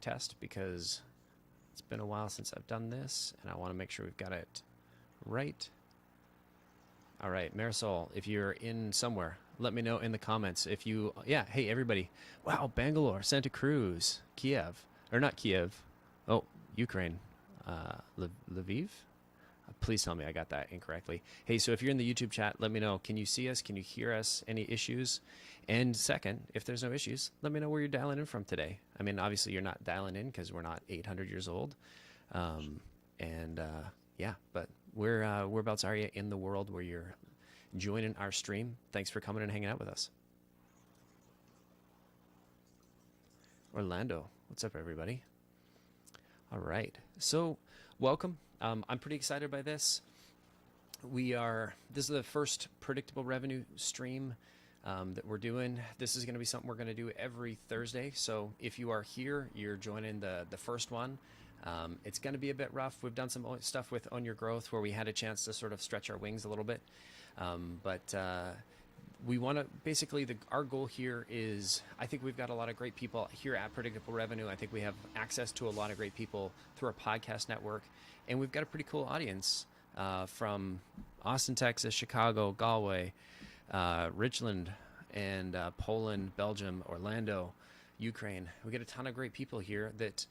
test because it's been a while since I've done this, and I want to make sure we've got it right. All right, Marisol, if you're in somewhere, let me know in the comments. If you, yeah, hey, everybody. Wow, Bangalore, Santa Cruz, Kiev, or not Kiev. Oh, Ukraine, Lviv. Please tell me I got that incorrectly. Hey, so if you're in the YouTube chat, let me know. Can you see us? Can you hear us? Any issues? And second, if there's no issues, let me know where you're dialing in from today. I mean, obviously you're not dialing in because we're not 800 years old. Yeah, but whereabouts are you in the world where you're joining our stream? Thanks for coming and hanging out with us. Orlando, what's up, everybody? All right, so welcome. I'm pretty excited by this. This is the first predictable revenue stream that we're doing. This is going to be something we're going to do every Thursday. So if you are here, you're joining the first one. It's going to be a bit rough. We've done some stuff with Own Your Growth where we had a chance to sort of stretch our wings a little bit. We want to basically, our goal here is, I think we've got a lot of great people here at Predictable Revenue. I think we have access to a lot of great people through our podcast network, and we've got a pretty cool audience from Austin, Texas, Chicago, Galway, Richland, and Poland, Belgium, Orlando, Ukraine. We get a ton of great people here that,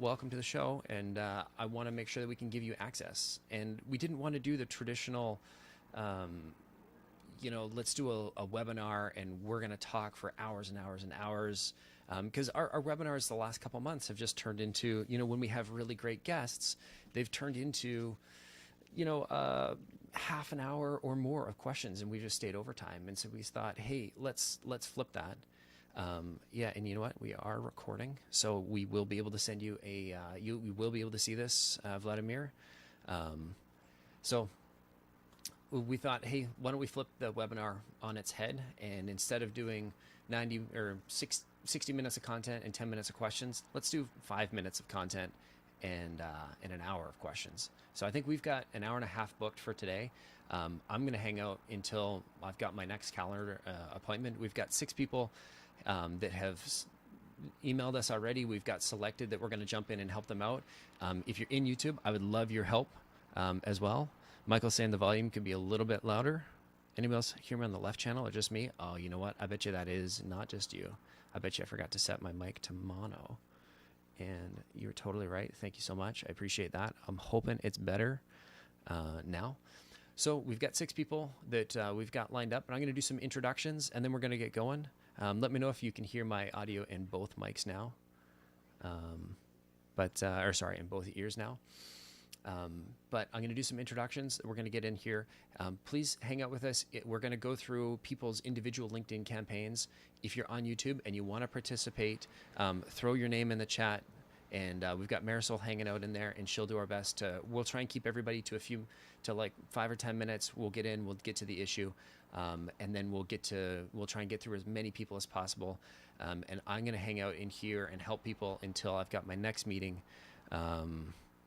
welcome to the show, and I want to make sure that we can give you access. And we didn't want to do the traditional let's do a webinar and we're going to talk for hours and hours and hours. Because our webinars the last couple months have just turned into, when we have really great guests, they've turned into, half an hour or more of questions, and we just stayed overtime. And so we thought, hey, let's flip that. Yeah, and you know what? We are recording, so we will be able to send you you will be able to see this, Vladimir. So we thought, hey, why don't we flip the webinar on its head, and instead of doing 60 minutes of content and 10 minutes of questions, let's do 5 minutes of content and an hour of questions. So I think we've got an hour and a half booked for today. I'm going to hang out until I've got my next calendar appointment. We've got 6 people that have emailed us already. We've got selected that we're going to jump in and help them out. If you're in YouTube, I would love your help as well. Michael's saying the volume could be a little bit louder. Anybody else hear me on the left channel or just me? Oh, you know what? I bet you that is not just you. I bet you I forgot to set my mic to mono. And you're totally right. Thank you so much. I appreciate that. I'm hoping it's better now. So we've got 6 people that we've got lined up, and I'm going to do some introductions, and then we're going to get going. Let me know if you can hear my audio in both mics now, in both ears now. But I'm going to do some introductions. We're going to get in here. Please hang out with us. We're going to go through people's individual LinkedIn campaigns. If you're on YouTube and you want to participate, throw your name in the chat. And we've got Marisol hanging out in there, and she'll do our best we'll try and keep everybody to like 5 or 10 minutes. We'll get to the issue. And then we'll try and get through as many people as possible. And I'm going to hang out in here and help people until I've got my next meeting.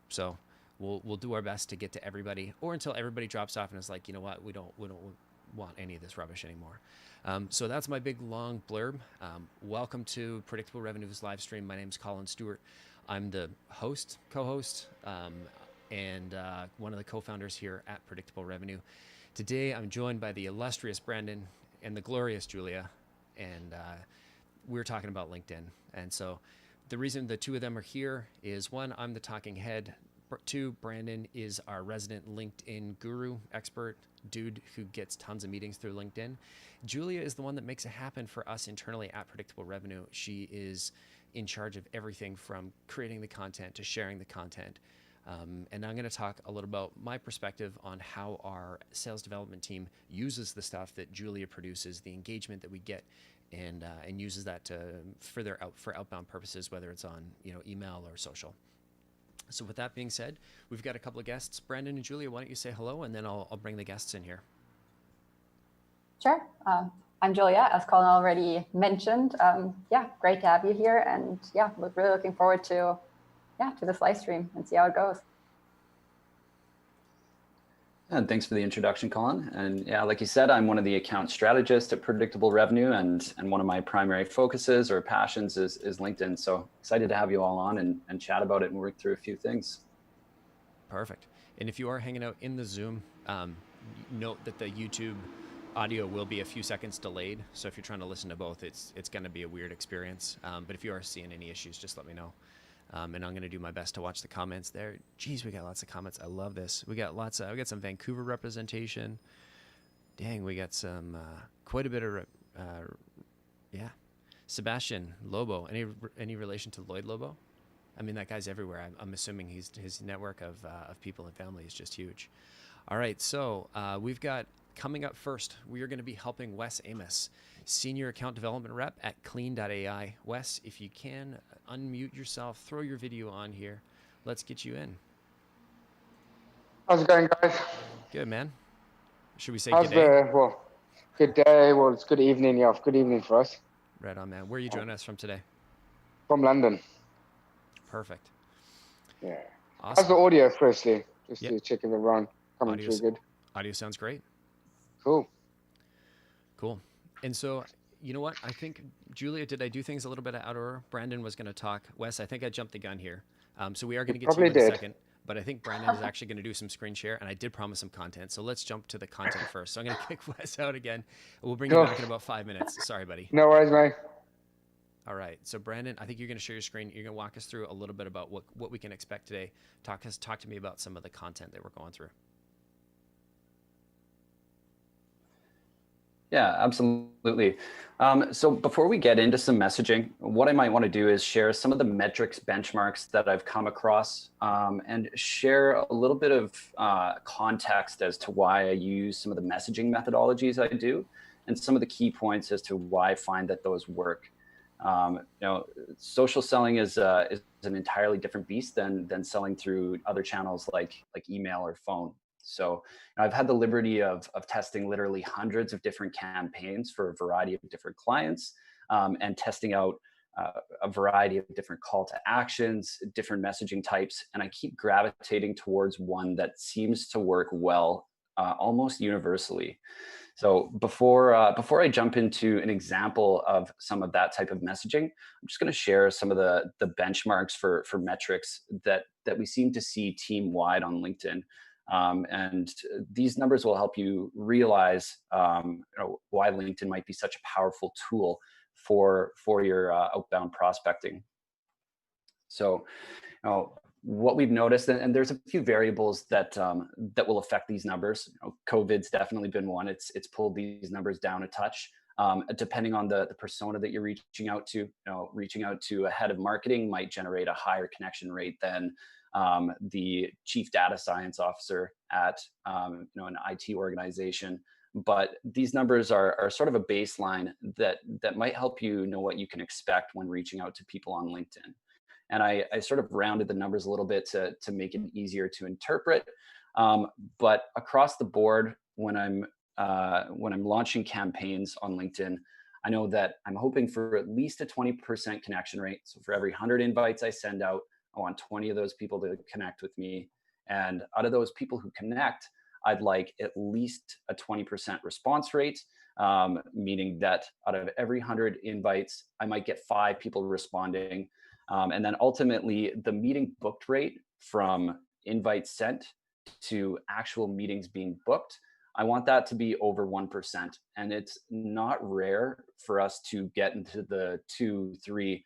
So we'll do our best to get to everybody, or until everybody drops off and is like, you know what, we don't want any of this rubbish anymore. So that's my big long blurb. Welcome to Predictable Revenue's live stream. My name's Colin Stewart. I'm the co-host, and one of the co-founders here at Predictable Revenue. Today I'm joined by the illustrious Brandon and the glorious Julia, and we're talking about LinkedIn. And so the reason the 2 of them are here is, 1, I'm the talking head. 2, Brandon is our resident LinkedIn guru, expert dude who gets tons of meetings through LinkedIn. Julia is the one that makes it happen for us internally at Predictable Revenue. She is in charge of everything from creating the content to sharing the content. And I'm going to talk a little about my perspective on how our sales development team uses the stuff that Julia produces, the engagement that we get, and uses that to for outbound purposes, whether it's on email or social. So with that being said, we've got a couple of guests. Brandon and Julia, why don't you say hello, and then I'll bring the guests in here. Sure. I'm Julia, as Colin already mentioned. Yeah, great to have you here, and yeah, really looking forward to this live stream and see how it goes. And thanks for the introduction, Colin. And yeah, like you said, I'm one of the account strategists at Predictable Revenue, and one of my primary focuses or passions is LinkedIn. So excited to have you all on and chat about it and work through a few things. Perfect. And if you are hanging out in the Zoom, note that the YouTube audio will be a few seconds delayed. So if you're trying to listen to both, it's going to be a weird experience. But if you are seeing any issues, just let me know. And I'm going to do my best to watch the comments there. Geez, we got lots of comments. I love this. We got some Vancouver representation. Dang, we got some, quite a bit of, yeah. Sebastian Lobo, any relation to Lloyd Lobo? I mean, that guy's everywhere. I'm assuming his network of people and family is just huge. All right, so we've got coming up first, we are going to be helping Wes Amos, Senior Account Development Rep at Clean.ai. Wes, if you can, unmute yourself, throw your video on here. Let's get you in. How's it going, guys? Good, man. Should we say How's good day? Good day. Well, it's good evening. Yeah, good evening for us. Right on, man. Where are you joining us from today? From London. Perfect. Yeah. Awesome. How's the audio, firstly? Just Yep. to check if everyone coming Audio's through good. Audio sounds great. Cool. Cool. And so, you know what? I think, Julia, did I do things a little bit out of order? Brandon was going to talk. Wes, I think I jumped the gun here. So we are going to get to you in a second. But I think Brandon is actually going to do some screen share, and I did promise some content. So let's jump to the content first. So I'm going to kick Wes out again. We'll bring you back in about 5 minutes. Sorry, buddy. No worries, mate. All right. So Brandon, I think you're going to share your screen. You're going to walk us through a little bit about what we can expect today. Talk to me about some of the content that we're going through. Yeah, absolutely. So before we get into some messaging, what I might want to do is share some of the metrics benchmarks that I've come across, and share a little bit of context as to why I use some of the messaging methodologies I do, and some of the key points as to why I find that those work. Social selling is an entirely different beast than selling through other channels like email or phone. So I've had the liberty of testing literally hundreds of different campaigns for a variety of different clients, and testing out a variety of different call to actions, different messaging types. And I keep gravitating towards one that seems to work well, almost universally. So before I jump into an example of some of that type of messaging, I'm just going to share some of the benchmarks for metrics that we seem to see team wide on LinkedIn. And these numbers will help you realize why LinkedIn might be such a powerful tool for your outbound prospecting. So, what we've noticed, and there's a few variables that will affect these numbers. COVID's definitely been one. It's pulled these numbers down a touch. Depending on the persona that you're reaching out to, reaching out to a head of marketing might generate a higher connection rate than the chief data science officer at an IT organization. But these numbers are sort of a baseline that might help you know what you can expect when reaching out to people on LinkedIn. And I sort of rounded the numbers a little bit to make it easier to interpret. But across the board, when I'm launching campaigns on LinkedIn, I know that I'm hoping for at least a 20% connection rate. So for every 100 invites I send out, I want 20 of those people to connect with me. And out of those people who connect, I'd like at least a 20% response rate, meaning that out of every 100 invites, I might get 5 people responding. And then ultimately, the meeting booked rate from invites sent to actual meetings being booked, I want that to be over 1%. And it's not rare for us to get into the 2, 3,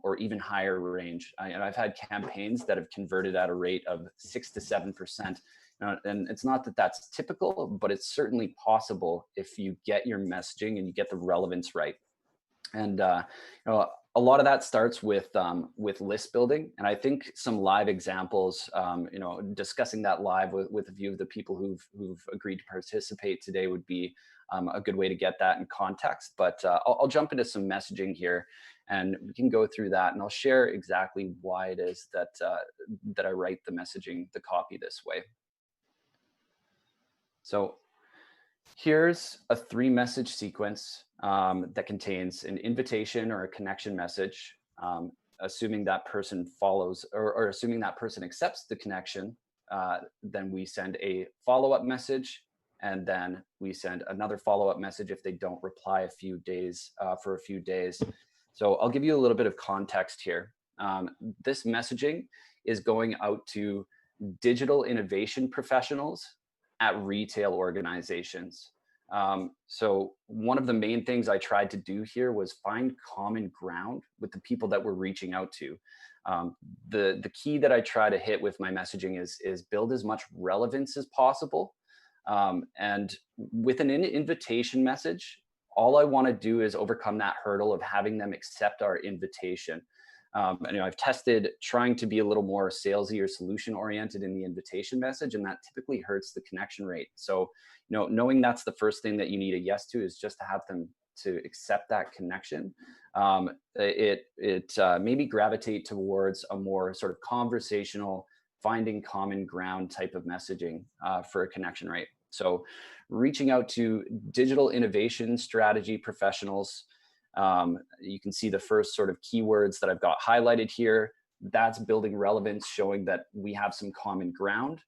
or even higher range. And I've had campaigns that have converted at a rate of 6 to 7%. And it's not that that's typical, but it's certainly possible if you get your messaging and you get the relevance right. And a lot of that starts with list building, and I think some live examples, discussing that live with a few of the people who've agreed to participate today would be a good way to get that in context. But I'll jump into some messaging here, and we can go through that, and I'll share exactly why it is that I write the messaging, the copy this way. So here's a 3-message sequence that contains an invitation or a connection message, assuming that person follows or assuming that person accepts the connection, then we send a follow-up message, and then we send another follow-up message if they don't reply for a few days. So I'll give you a little bit of context here. This messaging is going out to digital innovation professionals at retail organizations. So one of the main things I tried to do here was find common ground with the people that we're reaching out to. The key that I try to hit with my messaging is build as much relevance as possible. And with an invitation message, all I want to do is overcome that hurdle of having them accept our invitation. And I've tested trying to be a little more salesy or solution oriented in the invitation message, and that typically hurts the connection rate. So, knowing that's the first thing that you need a yes to is just to have them to accept that connection. It maybe gravitate towards a more sort of conversational, finding common ground type of messaging for a connection rate. So, reaching out to digital innovation strategy professionals. You can see the first sort of keywords that I've got highlighted here. That's building relevance, showing that we have some common ground.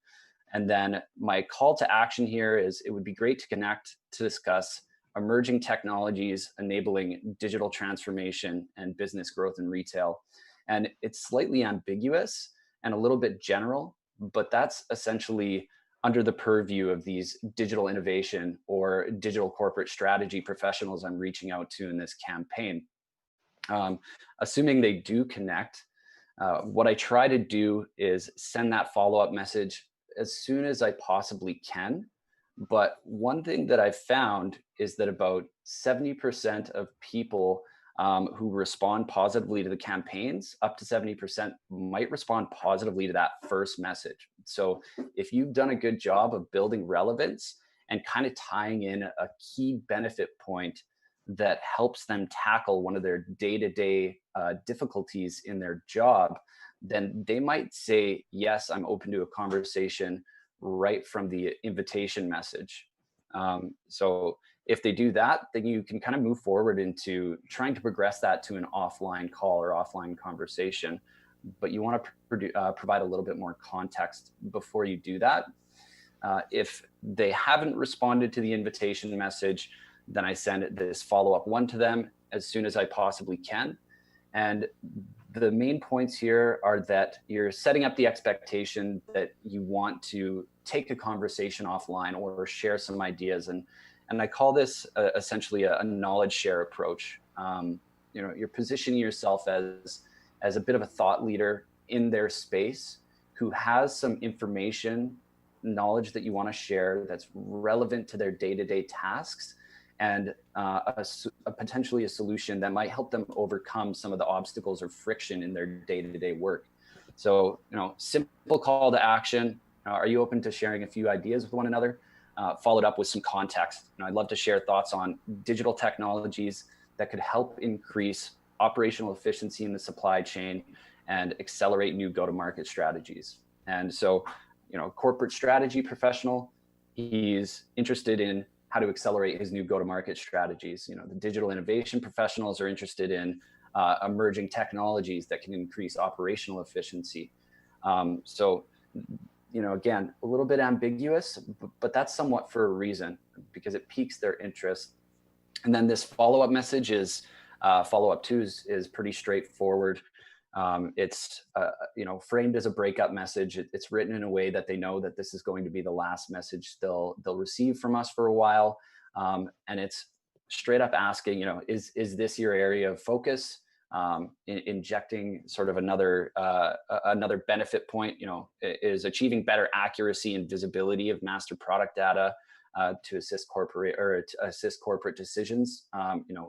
And then my call to action here is it would be great to connect to discuss emerging technologies enabling digital transformation and business growth in retail. And it's slightly ambiguous and a little bit general, but that's essentially under the purview of these digital innovation or digital corporate strategy professionals I'm reaching out to in this campaign. Assuming they do connect, what I try to do is send that follow-up message as soon as I possibly can. But one thing that I've found is that about 70% of people who respond positively to the campaigns, up to 70% might respond positively to that first message. So if you've done a good job of building relevance and kind of tying in a key benefit point that helps them tackle one of their day-to-day difficulties in their job, then they might say, yes, I'm open to a conversation right from the invitation message. So if they do that, then you can kind of move forward into trying to progress that to an offline call or offline conversation. But you want to provide a little bit more context before you do that. If they haven't responded to the invitation message, then I send this follow-up one to them as soon as I possibly can. And the main points here are that you're setting up the expectation that you want to take a conversation offline or share some ideas. And I call this essentially a knowledge share approach. You're positioning yourself as a bit of a thought leader in their space who has some information, knowledge that you want to share that's relevant to their day-to-day tasks, and potentially a solution that might help them overcome some of the obstacles or friction in their day-to-day work. So, simple call to action. Are you open to sharing a few ideas with one another? Followed up with some context. I'd love to share thoughts on digital technologies that could help increase operational efficiency in the supply chain and accelerate new go-to-market strategies. And so, corporate strategy professional, he's interested in how to accelerate his new go-to-market strategies. The digital innovation professionals are interested in emerging technologies that can increase operational efficiency. So, again, a little bit ambiguous, but that's somewhat for a reason, because it piques their interest. And then this follow-up message is, follow-up two is pretty straightforward. It's framed as a breakup message. It's written in a way that they know that this is going to be the last message they'll receive from us for a while, and it's straight up asking, is this your area of focus? Injecting sort of another benefit point, is achieving better accuracy and visibility of master product data to assist corporate decisions.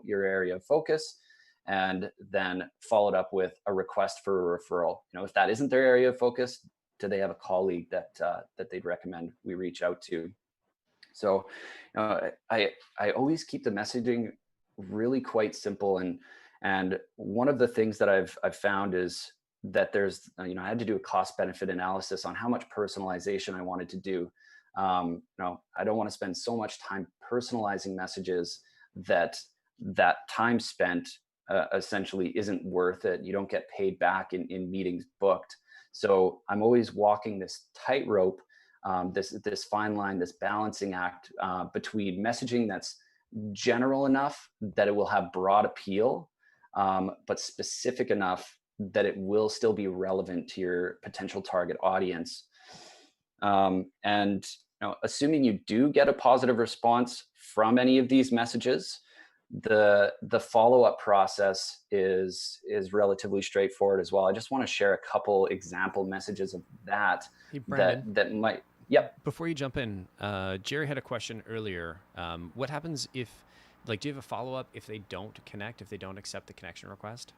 Your area of focus. And then followed up with a request for a referral. If that isn't their area of focus, do they have a colleague that they'd recommend we reach out to? So, I always keep the messaging really quite simple. And one of the things that I've found is that there's, I had to do a cost benefit analysis on how much personalization I wanted to do. I don't want to spend so much time personalizing messages that time spent essentially isn't worth it. You don't get paid back in meetings booked. So I'm always walking this tightrope, this fine line, this balancing act between messaging that's general enough that it will have broad appeal, but specific enough that it will still be relevant to your potential target audience. And assuming you do get a positive response from any of these messages, the follow-up process is relatively straightforward as well. I just want to share a couple example messages of that. Hey, Brandon, that might. Yep. Before you jump in, Jerry had a question earlier. What happens if, like, do you have a follow-up if they don't connect, if they don't accept the connection request?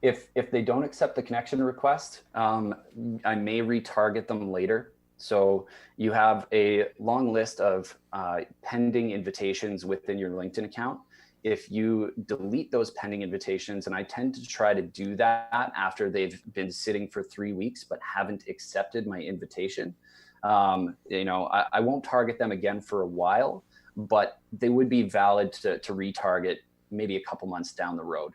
If they don't accept the connection request, I may retarget them later. So you have a long list of pending invitations within your LinkedIn account. If you delete those pending invitations, and I tend to try to do that after they've been sitting for 3 weeks but haven't accepted my invitation, I won't target them again for a while, but they would be valid to retarget maybe a couple months down the road.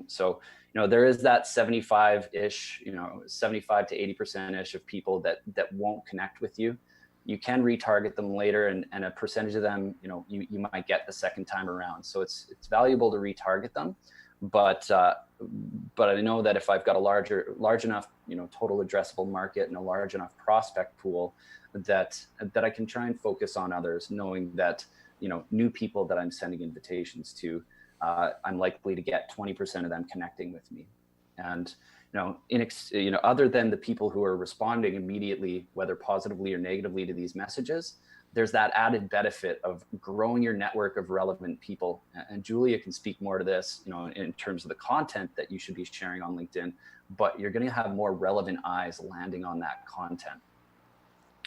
So there is that 75-ish, 75 to 80%-ish of people that won't connect with you. You can retarget them later, and a percentage of them, you might get the second time around. So it's valuable to retarget them, but I know that if I've got a large enough, total addressable market and a large enough prospect pool, that I can try and focus on others, knowing that new people that I'm sending invitations to, I'm likely to get 20% of them connecting with me. And other than the people who are responding immediately, whether positively or negatively to these messages, there's that added benefit of growing your network of relevant people. And Julia can speak more to this, in terms of the content that you should be sharing on LinkedIn, but you're going to have more relevant eyes landing on that content.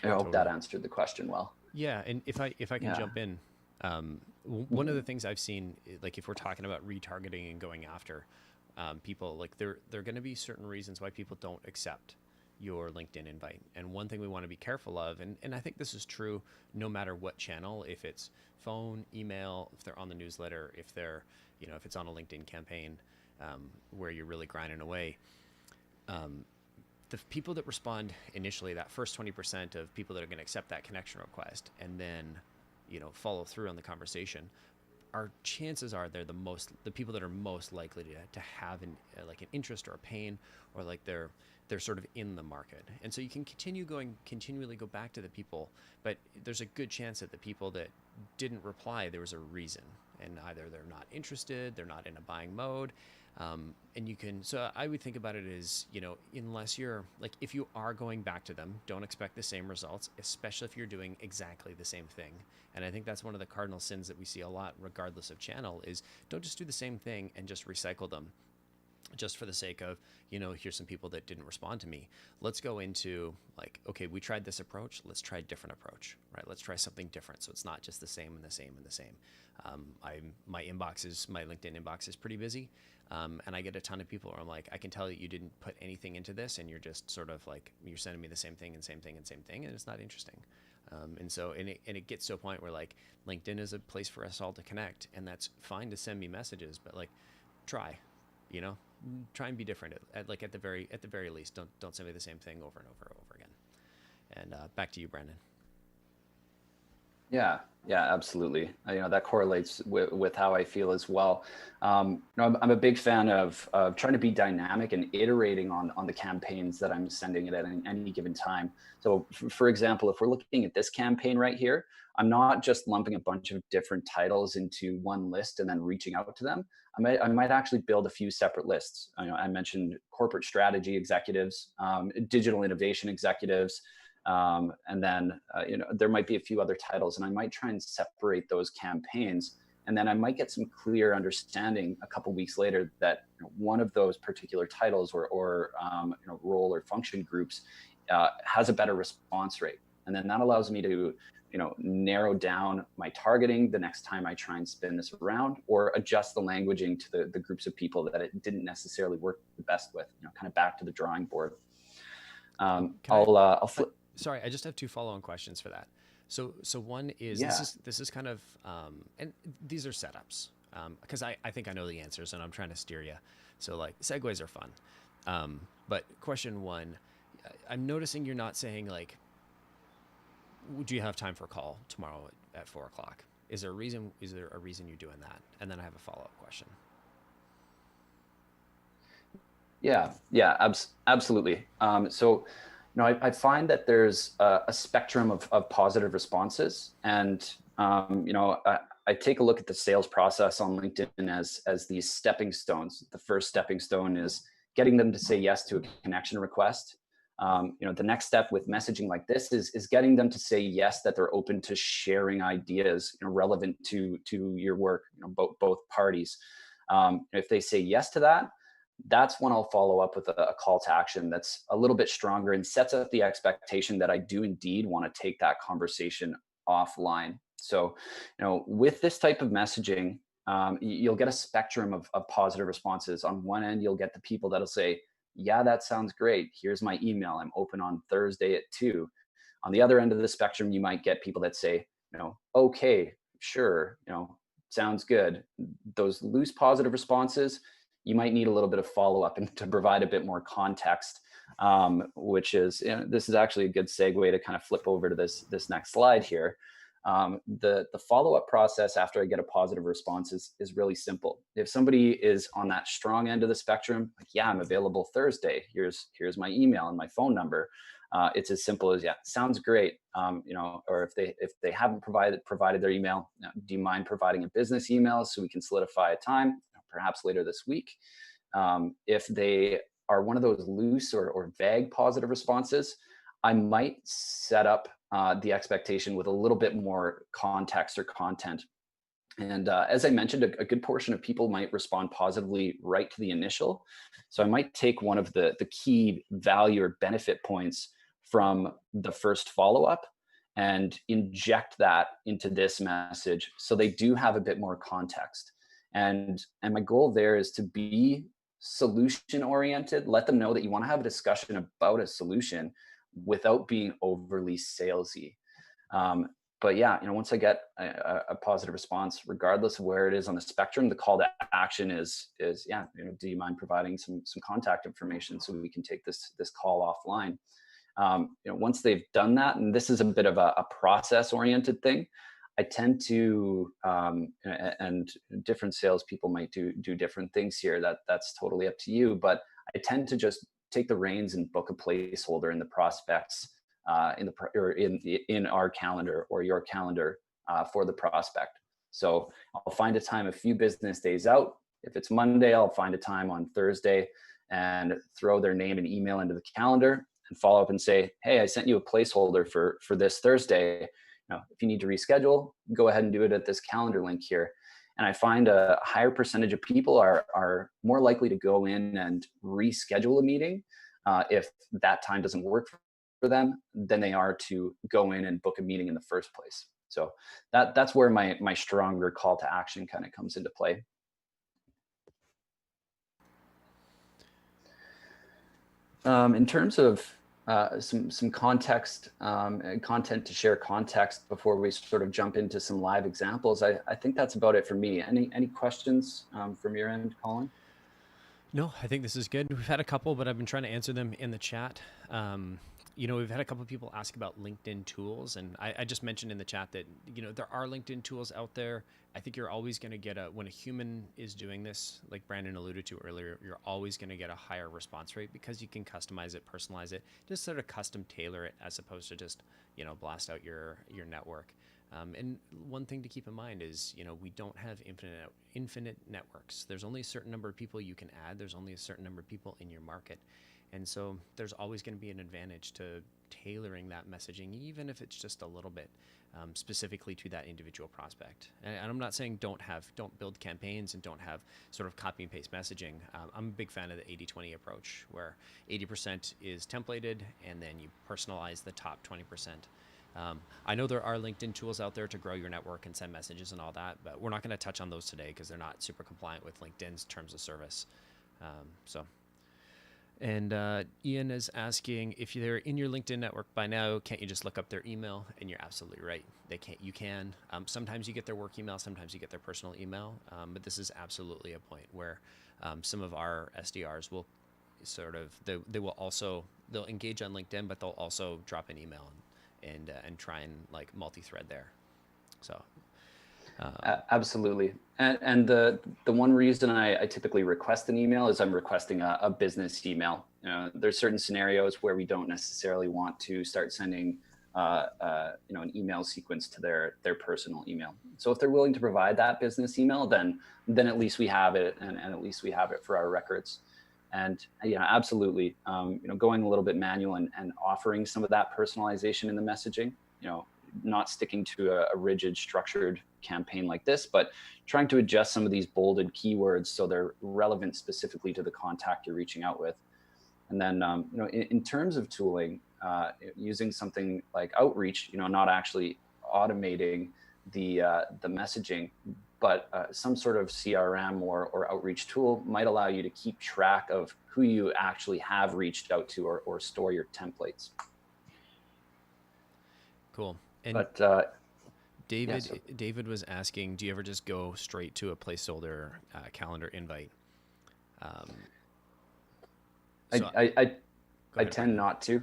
I hope that answered the question well. Yeah, and if I can jump in, one of the things I've seen, like if we're talking about retargeting and going after people, like there are going to be certain reasons why people don't accept your LinkedIn invite. And one thing we want to be careful of, and I think this is true no matter what channel, if it's phone, email, if they're on the newsletter, if they're, if it's on a LinkedIn campaign where you're really grinding away, the people that respond initially, that first 20% of people that are going to accept that connection request and then, follow through on the conversation, our chances are they're the people that are most likely to have an interest or a pain, or like they're sort of in the market. And so you can continually go back to the people, but there's a good chance that the people that didn't reply, there was a reason, and either they're not interested, they're not in a buying mode. So I would think about it as, unless you're if you are going back to them, don't expect the same results, especially if you're doing exactly the same thing. And I think that's one of the cardinal sins that we see a lot, regardless of channel, is don't just do the same thing and just recycle them just for the sake of, here's some people that didn't respond to me. Let's go into okay, we tried this approach. Let's try a different approach, right? Let's try something different. So it's not just the same and the same and the same. My LinkedIn inbox is pretty busy. And I get a ton of people where I'm like, I can tell that you didn't put anything into this, and you're just sort of you're sending me the same thing and same thing and same thing, and it's not interesting. And it gets to a point where LinkedIn is a place for us all to connect, and that's fine to send me messages, but try and be different. At the very least, don't send me the same thing over and over and over again. And back to you, Brandon. Yeah, absolutely. That correlates with how I feel as well. I'm a big fan of trying to be dynamic and iterating on the campaigns that I'm sending at any given time. So for example, if we're looking at this campaign right here, I'm not just lumping a bunch of different titles into one list and then reaching out to them. I might actually build a few separate lists. I mentioned corporate strategy executives, digital innovation executives, and then, there might be a few other titles, and I might try and separate those campaigns. And then I might get some clear understanding a couple weeks later that one of those particular titles or role or function groups has a better response rate. And then that allows me to, narrow down my targeting the next time I try and spin this around, or adjust the languaging to the groups of people that it didn't necessarily work the best with, kind of back to the drawing board. Sorry, I just have 2 follow-on questions for that. So one is Yeah. this is kind of and these are setups because I think I know the answers and I'm trying to steer you. So like segues are fun, but question one, I'm noticing you're not saying like, would you have time for a call tomorrow at 4 o'clock? Is there a reason? Is there a reason you're doing that? And then I have a follow up question. Yeah, absolutely. So, I find that there's a spectrum of positive responses, and I take a look at the sales process on LinkedIn as these stepping stones. The first stepping stone is getting them to say yes to a connection request. The next step with messaging like this is getting them to say yes, that they're open to sharing ideas, relevant to your work, both parties. If they say yes to that, that's when I'll follow up with a call to action that's a little bit stronger and sets up the expectation that I do indeed want to take that conversation offline. So, with this type of messaging, you'll get a spectrum of positive responses. On one end, you'll get the people that'll say, yeah, that sounds great. Here's my email. I'm open on Thursday at 2. On the other end of the spectrum, you might get people that say, okay, sure, sounds good. Those loose positive responses, you might need a little bit of follow up and to provide a bit more context, which is, this is actually a good segue to kind of flip over to this next slide here. The follow up process after I get a positive response is really simple. If somebody is on that strong end of the spectrum, like, yeah, I'm available Thursday. Here's my email and my phone number. It's as simple as, yeah, sounds great. Or if they haven't provided their email, do you mind providing a business email so we can solidify a time, perhaps later this week? If they are one of those loose or vague positive responses, I might set up the expectation with a little bit more context or content. And as I mentioned, a good portion of people might respond positively right to the initial. So I might take one of the key value or benefit points from the first follow-up and inject that into this message so they do have a bit more context. And my goal there is to be solution oriented. Let them know that you want to have a discussion about a solution without being overly salesy. But yeah, once I get a positive response, regardless of where it is on the spectrum, the call to action is yeah, do you mind providing some contact information so we can take this call offline? Once they've done that, and this is a bit of a process oriented thing, I tend to, and different salespeople might do different things here. That's totally up to you. But I tend to just take the reins and book a placeholder in the prospects, in our calendar or your calendar for the prospect. So I'll find a time a few business days out. If it's Monday, I'll find a time on Thursday and throw their name and email into the calendar and follow up and say, hey, I sent you a placeholder for this Thursday. If you need to reschedule, go ahead and do it at this calendar link here. And I find a higher percentage of people are more likely to go in and reschedule a meeting if that time doesn't work for them than they are to go in and book a meeting in the first place. So that's where my stronger call to action kind of comes into play. In terms of some context, content to share context before we sort of jump into some live examples, I think that's about it for me. Any questions from your end, Colin? No, I think this is good. We've had a couple, but I've been trying to answer them in the chat. We've had a couple of people ask about LinkedIn tools, and I just mentioned in the chat that, there are LinkedIn tools out there. I think you're always going to get when a human is doing this, like Brandon alluded to earlier, you're always going to get a higher response rate because you can customize it, personalize it, just sort of custom tailor it as opposed to just, blast out your network. And one thing to keep in mind is, we don't have infinite networks. There's only a certain number of people you can add. There's only a certain number of people in your market. And so there's always going to be an advantage to tailoring that messaging, even if it's just a little bit specifically to that individual prospect. And I'm not saying don't build campaigns and don't have sort of copy and paste messaging. I'm a big fan of the 80-20 approach, where 80% is templated and then you personalize the top 20%. I know there are LinkedIn tools out there to grow your network and send messages and all that, but we're not going to touch on those today because they're not super compliant with LinkedIn's terms of service. And Ian is asking if they're in your LinkedIn network by now, can't you just look up their email? And you're absolutely right. They can't. You can. Sometimes you get their work email. Sometimes you get their personal email. But this is absolutely a point where some of our SDRs will sort of they will also they'll engage on LinkedIn, but they'll also drop an email and try and like multi-thread there. So. Absolutely. And the one reason I typically request an email is I'm requesting a business email. There's certain scenarios where we don't necessarily want to start sending an email sequence to their personal email. So if they're willing to provide that business email, then at least we have it, and at least we have it for our records. And absolutely, going a little bit manual and offering some of that personalization in the messaging, not sticking to a rigid structured campaign like this, but trying to adjust some of these bolded keywords so they're relevant specifically to the contact you're reaching out with. And then, in terms of tooling, using something like Outreach, not actually automating the messaging, but some sort of CRM or outreach tool might allow you to keep track of who you actually have reached out to or store your templates. Cool. And but David was asking, do you ever just go straight to a placeholder calendar invite? I tend not to.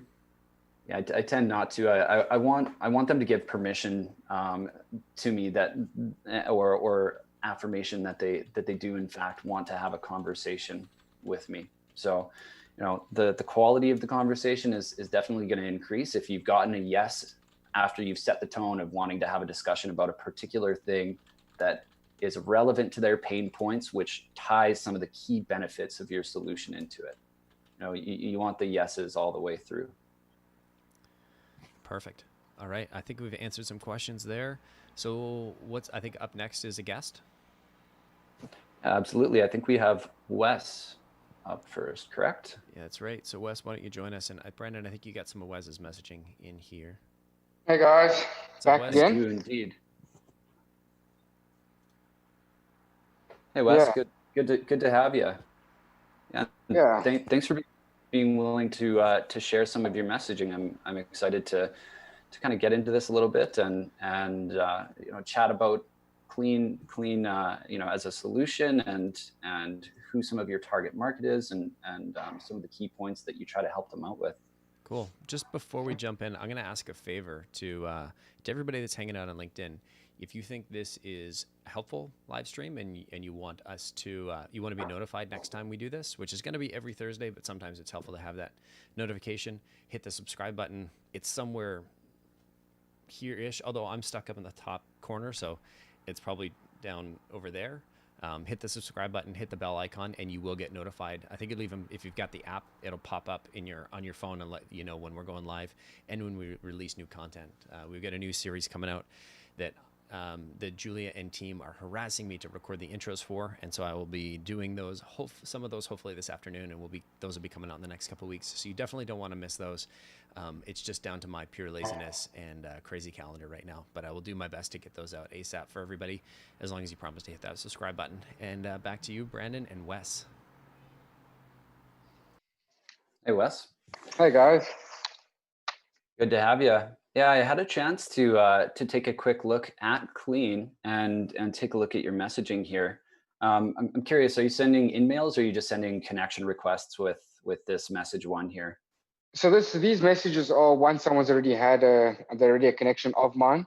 Yeah, I tend not to. I want them to give permission to me that or affirmation that they do in fact want to have a conversation with me. So, the quality of the conversation is definitely going to increase if you've gotten a yes after you've set the tone of wanting to have a discussion about a particular thing that is relevant to their pain points, which ties some of the key benefits of your solution into it. You want the yeses all the way through. Perfect. All right. I think we've answered some questions there. So I think up next is a guest. Absolutely. I think we have Wes up first, correct? Yeah, that's right. So Wes, why don't you join us? And Brandon, I think you got some of Wes's messaging in here. Hey guys, back again. You indeed. Hey Wes, good to have you. Yeah. Thanks for being willing to share some of your messaging. I'm excited to kind of get into this a little bit and chat about clean as a solution and who some of your target market is and some of the key points that you try to help them out with. Cool. Just before we jump in, I'm going to ask a favor to everybody that's hanging out on LinkedIn. If you think this is a helpful live stream and you want us to, you want to be notified next time we do this, which is going to be every Thursday, but sometimes it's helpful to have that notification. Hit the subscribe button. It's somewhere here-ish, although I'm stuck up in the top corner, so it's probably down over there. Hit the subscribe button, hit the bell icon, and you will get notified. I think it'll even, if you've got the app, it'll pop up on your phone and let you know when we're going live and when we release new content. We've got a new series coming out that Julia and team are harassing me to record the intros for, and so I will be doing those. Some of those hopefully this afternoon, and those will be coming out in the next couple of weeks. So you definitely don't want to miss those. It's just down to my pure laziness and crazy calendar right now, but I will do my best to get those out ASAP for everybody, as long as you promise to hit that subscribe button. And back to you, Brandon and Wes. Hey, Wes. Hey, guys. Good to have you. Yeah, I had a chance to take a quick look at Clean and take a look at your messaging here. I'm curious, are you sending in-mails or are you just sending connection requests with this message one here? So these messages are once someone's already had a connection of mine.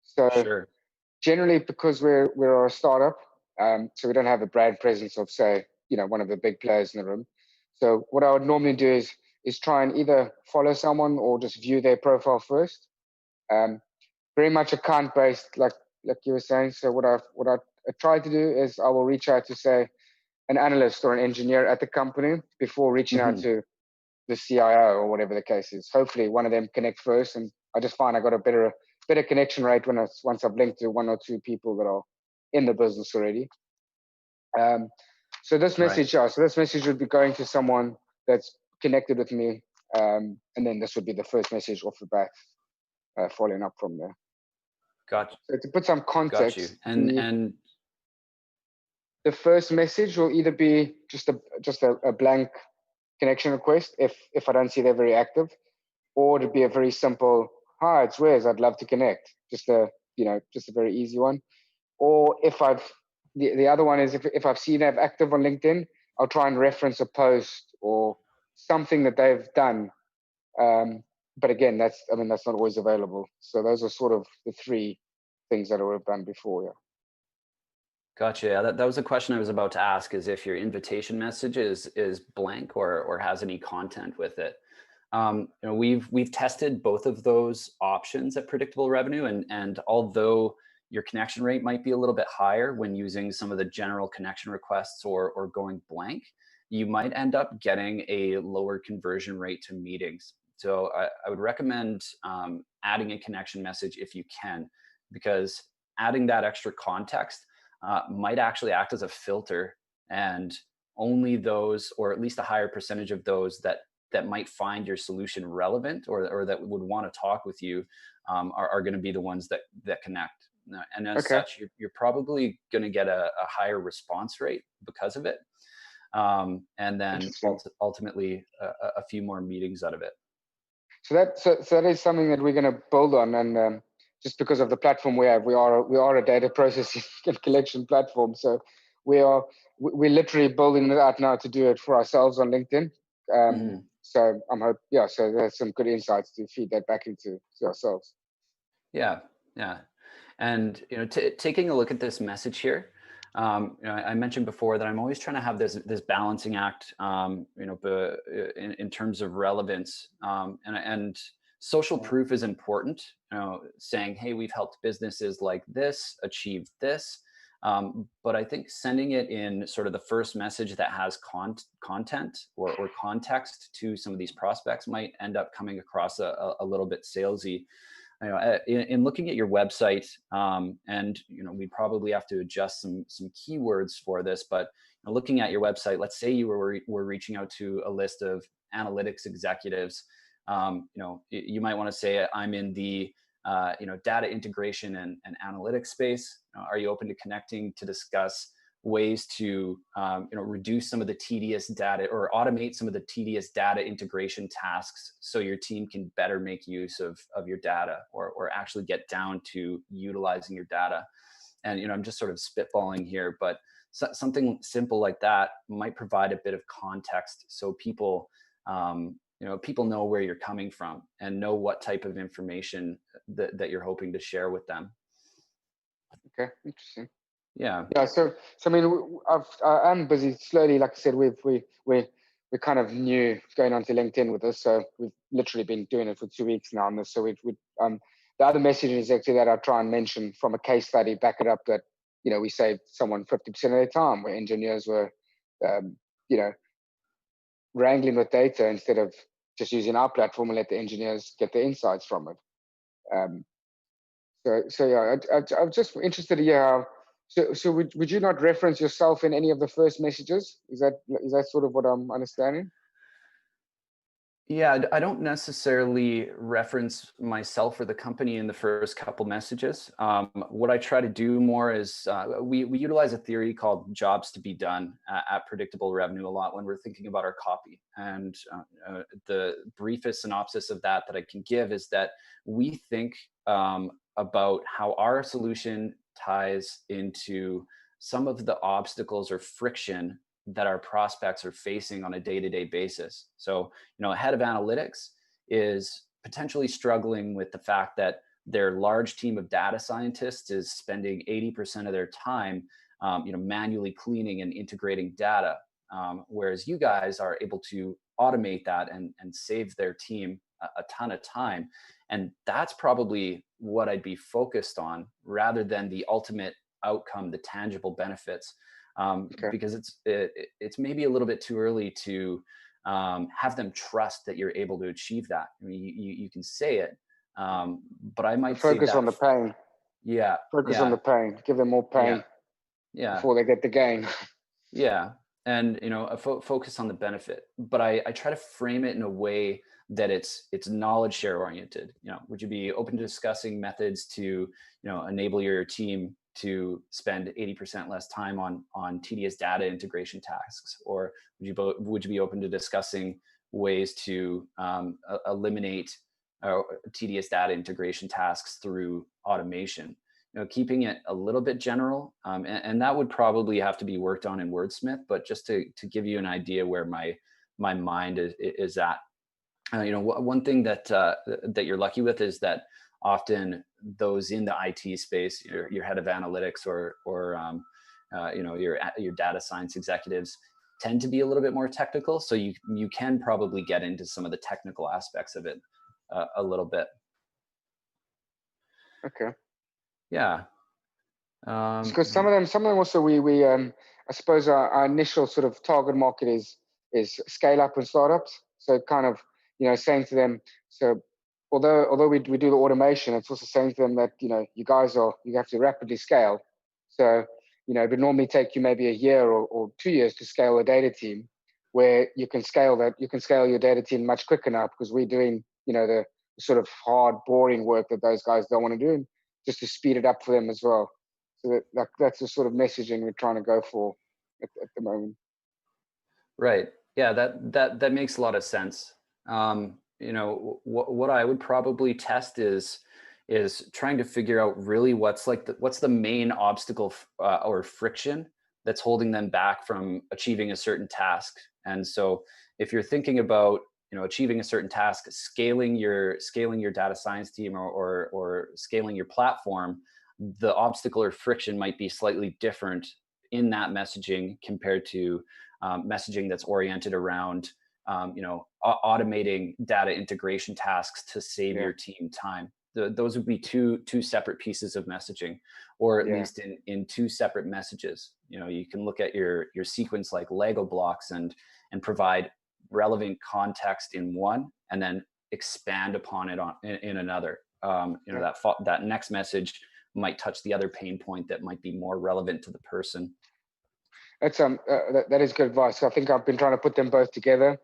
So sure. Generally, because we're a startup, so we don't have a brand presence of, say, one of the big players in the room. So what I would normally do is try and either follow someone or just view their profile first. Very much account-based, like you were saying. So what I try to do is I will reach out to, say, an analyst or an engineer at the company before reaching out to the CIO or whatever the case is. Hopefully one of them connect first, and I just find I got a better connection rate once I've linked to one or two people that are in the business already. So this message, so this message would be going to someone that's connected with me, and then this would be the first message off the bat, following up from there. Gotcha. So to put some context, got you. And the first message will either be just a blank connection request if I don't see they're very active, or it'd be a very simple, hi, it's Wes, I'd love to connect. Just a, just a very easy one. Or if the other one is if I've seen they've active on LinkedIn, I'll try and reference a post or something that they've done. But again, that's not always available. So those are sort of the three things that I would have done before. Yeah. Gotcha. Yeah, that was a question I was about to ask, is if your invitation message is blank or has any content with it. We've tested both of those options at Predictable Revenue, and although your connection rate might be a little bit higher when using some of the general connection requests or going blank, you might end up getting a lower conversion rate to meetings. So I would recommend adding a connection message if you can, because adding that extra context might actually act as a filter, and only those, or at least a higher percentage of those that might find your solution relevant or that would want to talk with you are going to be the ones that connect. And as such, you're probably going to get a higher response rate because of it. And then ultimately a few more meetings out of it. So that is something that we're going to build on, and just because of the platform we have, we are a data processing and collection platform. So we're literally building it out now to do it for ourselves on LinkedIn. So so there's some good insights to feed that back into ourselves. Yeah. And taking a look at this message here, I mentioned before that I'm always trying to have this balancing act, in terms of relevance, and social proof is important. Saying, hey, we've helped businesses like this achieve this. But I think sending it in sort of the first message that has content or context to some of these prospects might end up coming across a little bit salesy. In looking at your website, and we probably have to adjust some keywords for this, but looking at your website, let's say you were reaching out to a list of analytics executives. You might want to say, I'm in the data integration and analytics space. Are you open to connecting to discuss ways to reduce some of the tedious data or automate some of the tedious data integration tasks so your team can better make use of your data or actually get down to utilizing your data? And I'm just sort of spitballing here, but something simple like that might provide a bit of context so people people know where you're coming from and know what type of information that you're hoping to share with them. Okay, interesting. Yeah. So I mean, I'm busy slowly. Like I said, we're kind of new going onto LinkedIn with this. So we've literally been doing it for 2 weeks now on this. So the other message is actually that I try and mention from a case study, back it up that we saved someone 50% of their time, where engineers were wrangling with data instead of just using our platform and let the engineers get the insights from it. So yeah, I'm just interested to hear how. So would you not reference yourself in any of the first messages? Is that sort of what I'm understanding? Yeah, I don't necessarily reference myself or the company in the first couple messages. What I try to do more is we utilize a theory called jobs to be done at Predictable Revenue a lot when we're thinking about our copy. And the briefest synopsis of that I can give is that we think about how our solution ties into some of the obstacles or friction that our prospects are facing on a day-to-day basis. So, a head of analytics is potentially struggling with the fact that their large team of data scientists is spending 80% of their time, manually cleaning and integrating data, whereas you guys are able to automate that and save their team a ton of time. And that's probably what I'd be focused on rather than the ultimate outcome, the tangible benefits. Because it's maybe a little bit too early to have them trust that you're able to achieve that. I mean, you can say it, but I might focus on the pain. Yeah. Focus on the pain. Give them more pain. Yeah. Before they get the gain. Yeah. And focus on the benefit, but I try to frame it in a way that it's knowledge share oriented. Would you be open to discussing methods to enable your team to spend 80% less time on tedious data integration tasks? Or would you be open to discussing ways to eliminate tedious data integration tasks through automation? Keeping it a little bit general, and that would probably have to be worked on in Wordsmith, but just to give you an idea where my mind is at. One thing that you're lucky with is that often those in the IT space, your head of analytics or your data science executives tend to be a little bit more technical. So you can probably get into some of the technical aspects of it a little bit. Okay. Yeah. Because some of them also we I suppose our initial sort of target market is scale up and startups. So kind of, saying to them, so although we do the automation, it's also saying to them that, you have to rapidly scale. So, it would normally take you maybe a year or 2 years to scale a data team, where you can scale your data team much quicker now, because we're doing, the sort of hard, boring work that those guys don't want to do, just to speed it up for them as well. So that's the sort of messaging we're trying to go for at the moment. Right. Yeah, that makes a lot of sense. What I would probably test is trying to figure out really what's the main obstacle or friction that's holding them back from achieving a certain task. And so if you're thinking about achieving a certain task, scaling your data science team or scaling your platform, the obstacle or friction might be slightly different in that messaging compared to messaging that's oriented around automating data integration tasks to save your team time. Those would be two separate pieces of messaging, or at least in two separate messages. You can look at your sequence like Lego blocks and provide relevant context in one, and then expand upon it in another. That next message might touch the other pain point that might be more relevant to the person. That's that is good advice. I think I've been trying to put them both together,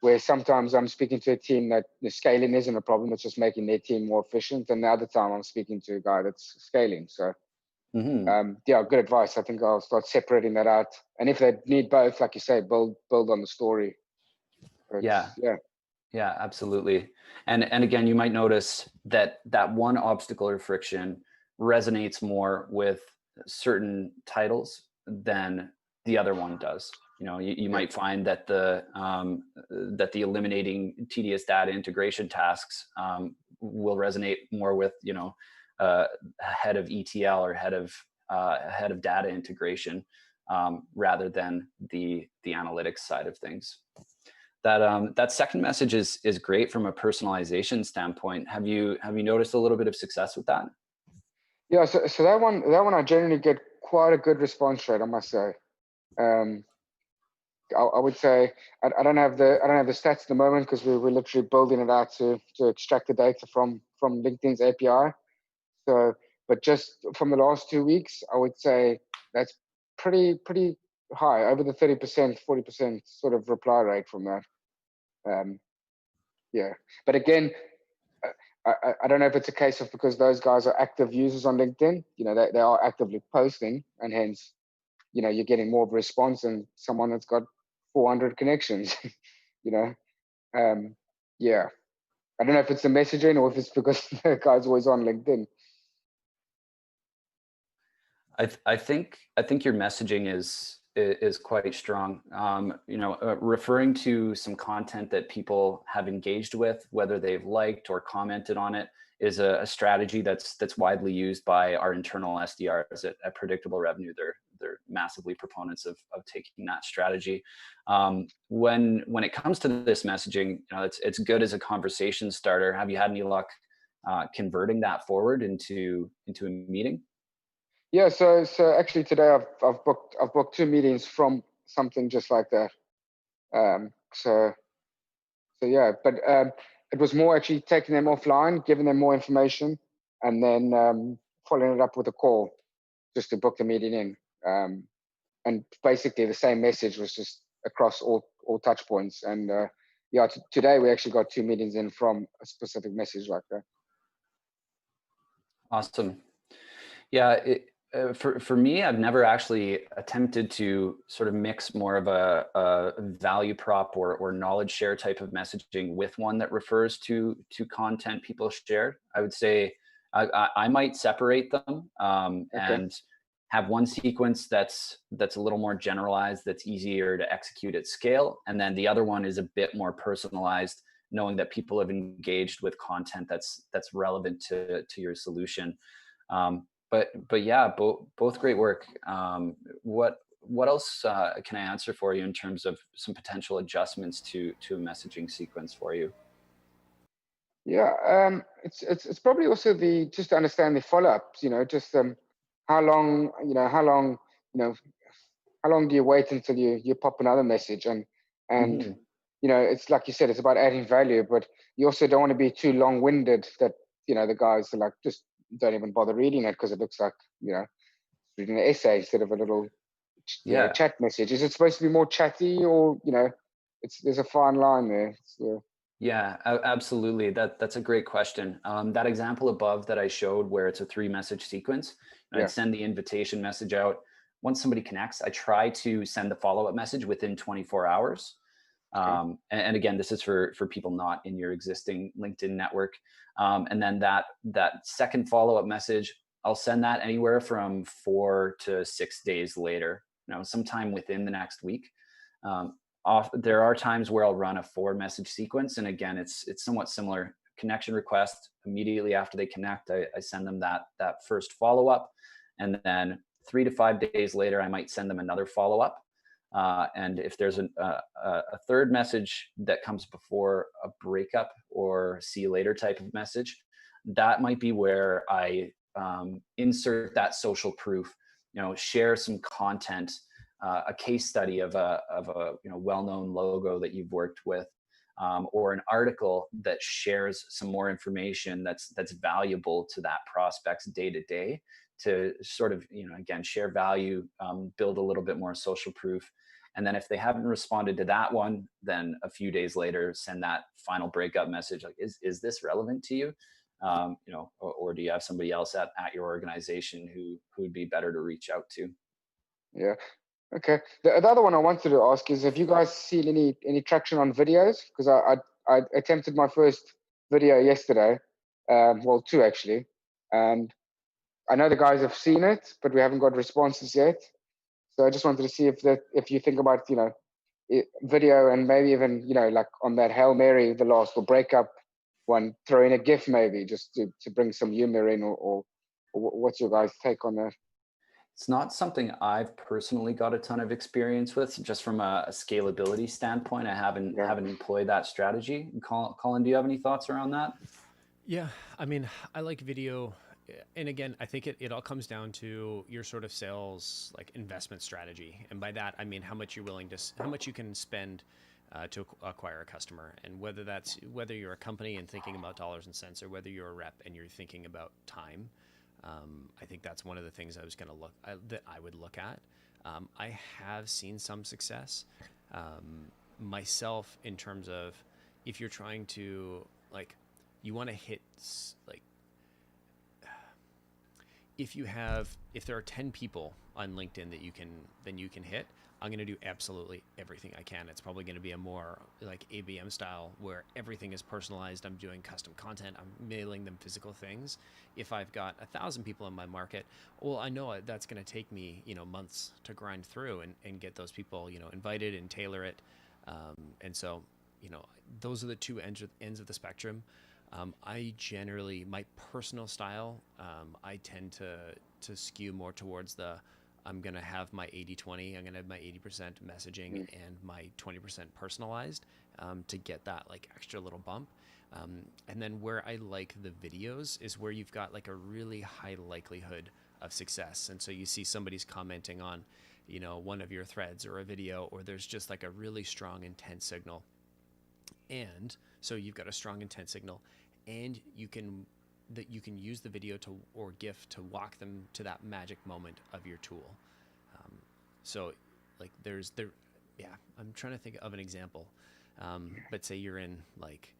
where sometimes I'm speaking to a team that the scaling isn't a problem, it's just making their team more efficient, and the other time I'm speaking to a guy that's scaling. So good advice. I think I'll start separating that out, and if they need both, like you say, build on the story. Yeah, absolutely. And again, you might notice that one obstacle or friction resonates more with certain titles than the other one does. You might find that the eliminating tedious data integration tasks will resonate more with head of ETL or head of data integration rather than the analytics side of things. That second message is great from a personalization standpoint. Have you noticed a little bit of success with that? Yeah, so that one I generally get quite a good response rate, I must say. I would say I don't have the stats at the moment, because we're literally building it out to extract the data from LinkedIn's API. So, but just from the last 2 weeks, I would say that's pretty high, over the 30%, 40% sort of reply rate from that. But again, I don't know if it's a case of because those guys are active users on LinkedIn, they are actively posting, and hence, you're getting more of a response than someone that's got 400 connections. I don't know if it's the messaging or if it's because the guy's always on LinkedIn. I think your messaging is quite strong. Referring to some content that people have engaged with, whether they've liked or commented on it, is a strategy that's widely used by our internal SDRs at Predictable Revenue. They're massively proponents of taking that strategy. When it comes to this messaging, it's good as a conversation starter. Have you had any luck converting that forward into a meeting? Yeah, so actually today I've booked 2 meetings from something just like that. So yeah, but it was more actually taking them offline, giving them more information, and then following it up with a call just to book the meeting in. And basically the same message was just across all touch points. And today we actually got 2 meetings in from a specific message like that. Awesome. Yeah. For me, I've never actually attempted to sort of mix more of a value prop or knowledge share type of messaging with one that refers to content people shared. I would say I might separate them, Okay. and have one sequence that's a little more generalized, that's easier to execute at scale, and then the other one is a bit more personalized, knowing that people have engaged with content that's relevant to your solution. But yeah, both great work. What else can I answer for you in terms of some potential adjustments to a messaging sequence for you? Yeah, it's probably also the just to understand the follow-ups. Just how long, you know, how long do you wait until you pop another message and Mhm. it's like you said, it's about adding value, but you also don't want to be too long-winded that the guys are like just don't even bother reading it because it looks like reading an essay instead of a little Yeah, chat message. Is it supposed to be more chatty or there's a fine line there. yeah, absolutely. That's a great question. That example above that I showed, where it's a 3 message sequence, and I'd Yeah. send the invitation message out. Once somebody connects, I try to send the follow-up message within 24 hours. Okay. And again, this is for people not in your existing LinkedIn network. And then that second follow-up message, I'll send that anywhere from 4 to 6 days later. Sometime within the next week. There are times where I'll run a 4 message sequence, and again, it's somewhat similar. Connection request, immediately after they connect, I send them that first follow-up, and then 3 to 5 days later, I might send them another follow-up. And if there's a third message that comes before a breakup or see you later type of message, that might be where I insert that social proof, share some content, a case study of a well-known logo that you've worked with, or an article that shares some more information that's valuable to that prospect's day to day, to sort of again share value, build a little bit more social proof. And then if they haven't responded to that one, then a few days later send that final breakup message, like, is this relevant to you? Or do you have somebody else at your organization who'd be better to reach out to? Yeah. Okay. The other one I wanted to ask is, have you guys seen any traction on videos? Because I attempted my first video yesterday, well, two actually, and I know the guys have seen it, but we haven't got responses yet. So I just wanted to see if you think about video and maybe even like on that Hail Mary, the last or breakup one, throw in a GIF maybe just to bring some humor in, or what's your guys' take on that? It's not something I've personally got a ton of experience with. Just from a scalability standpoint, I haven't Yeah. haven't employed that strategy. Colin, do you have any thoughts around that? Yeah, I mean, I like video. And again, I think it all comes down to your sort of sales like investment strategy. And by that, I mean how much you're willing to, how much you can spend to acquire a customer. And whether you're a company and thinking about dollars and cents, or whether you're a rep and you're thinking about time. I think that's one of the things I was going to that I would look at. I have seen some success myself in terms of if you're trying to like, you want to hit like, if there are 10 people on LinkedIn that you can hit, I'm going to do absolutely everything I can. It's probably going to be a more like ABM style where everything is personalized. I'm doing custom content. I'm mailing them physical things. If I've got 1,000 people in my market, well, I know that's going to take me, months to grind through and get those people, invited and tailor it. And so, those are the two ends of the spectrum. I generally, my personal style, I tend to skew more towards I'm going to have my 80/20. I'm going to have my 80% messaging Mm. and my 20% personalized, to get that like extra little bump. And then where I like the videos is where you've got like a really high likelihood of success. And so you see somebody's commenting on, one of your threads or a video, or there's just like a really strong intent signal. And so you've got a strong intent signal, and you can use the video to or GIF to walk them to that magic moment of your tool. So like yeah, I'm trying to think of an example. But say you're in like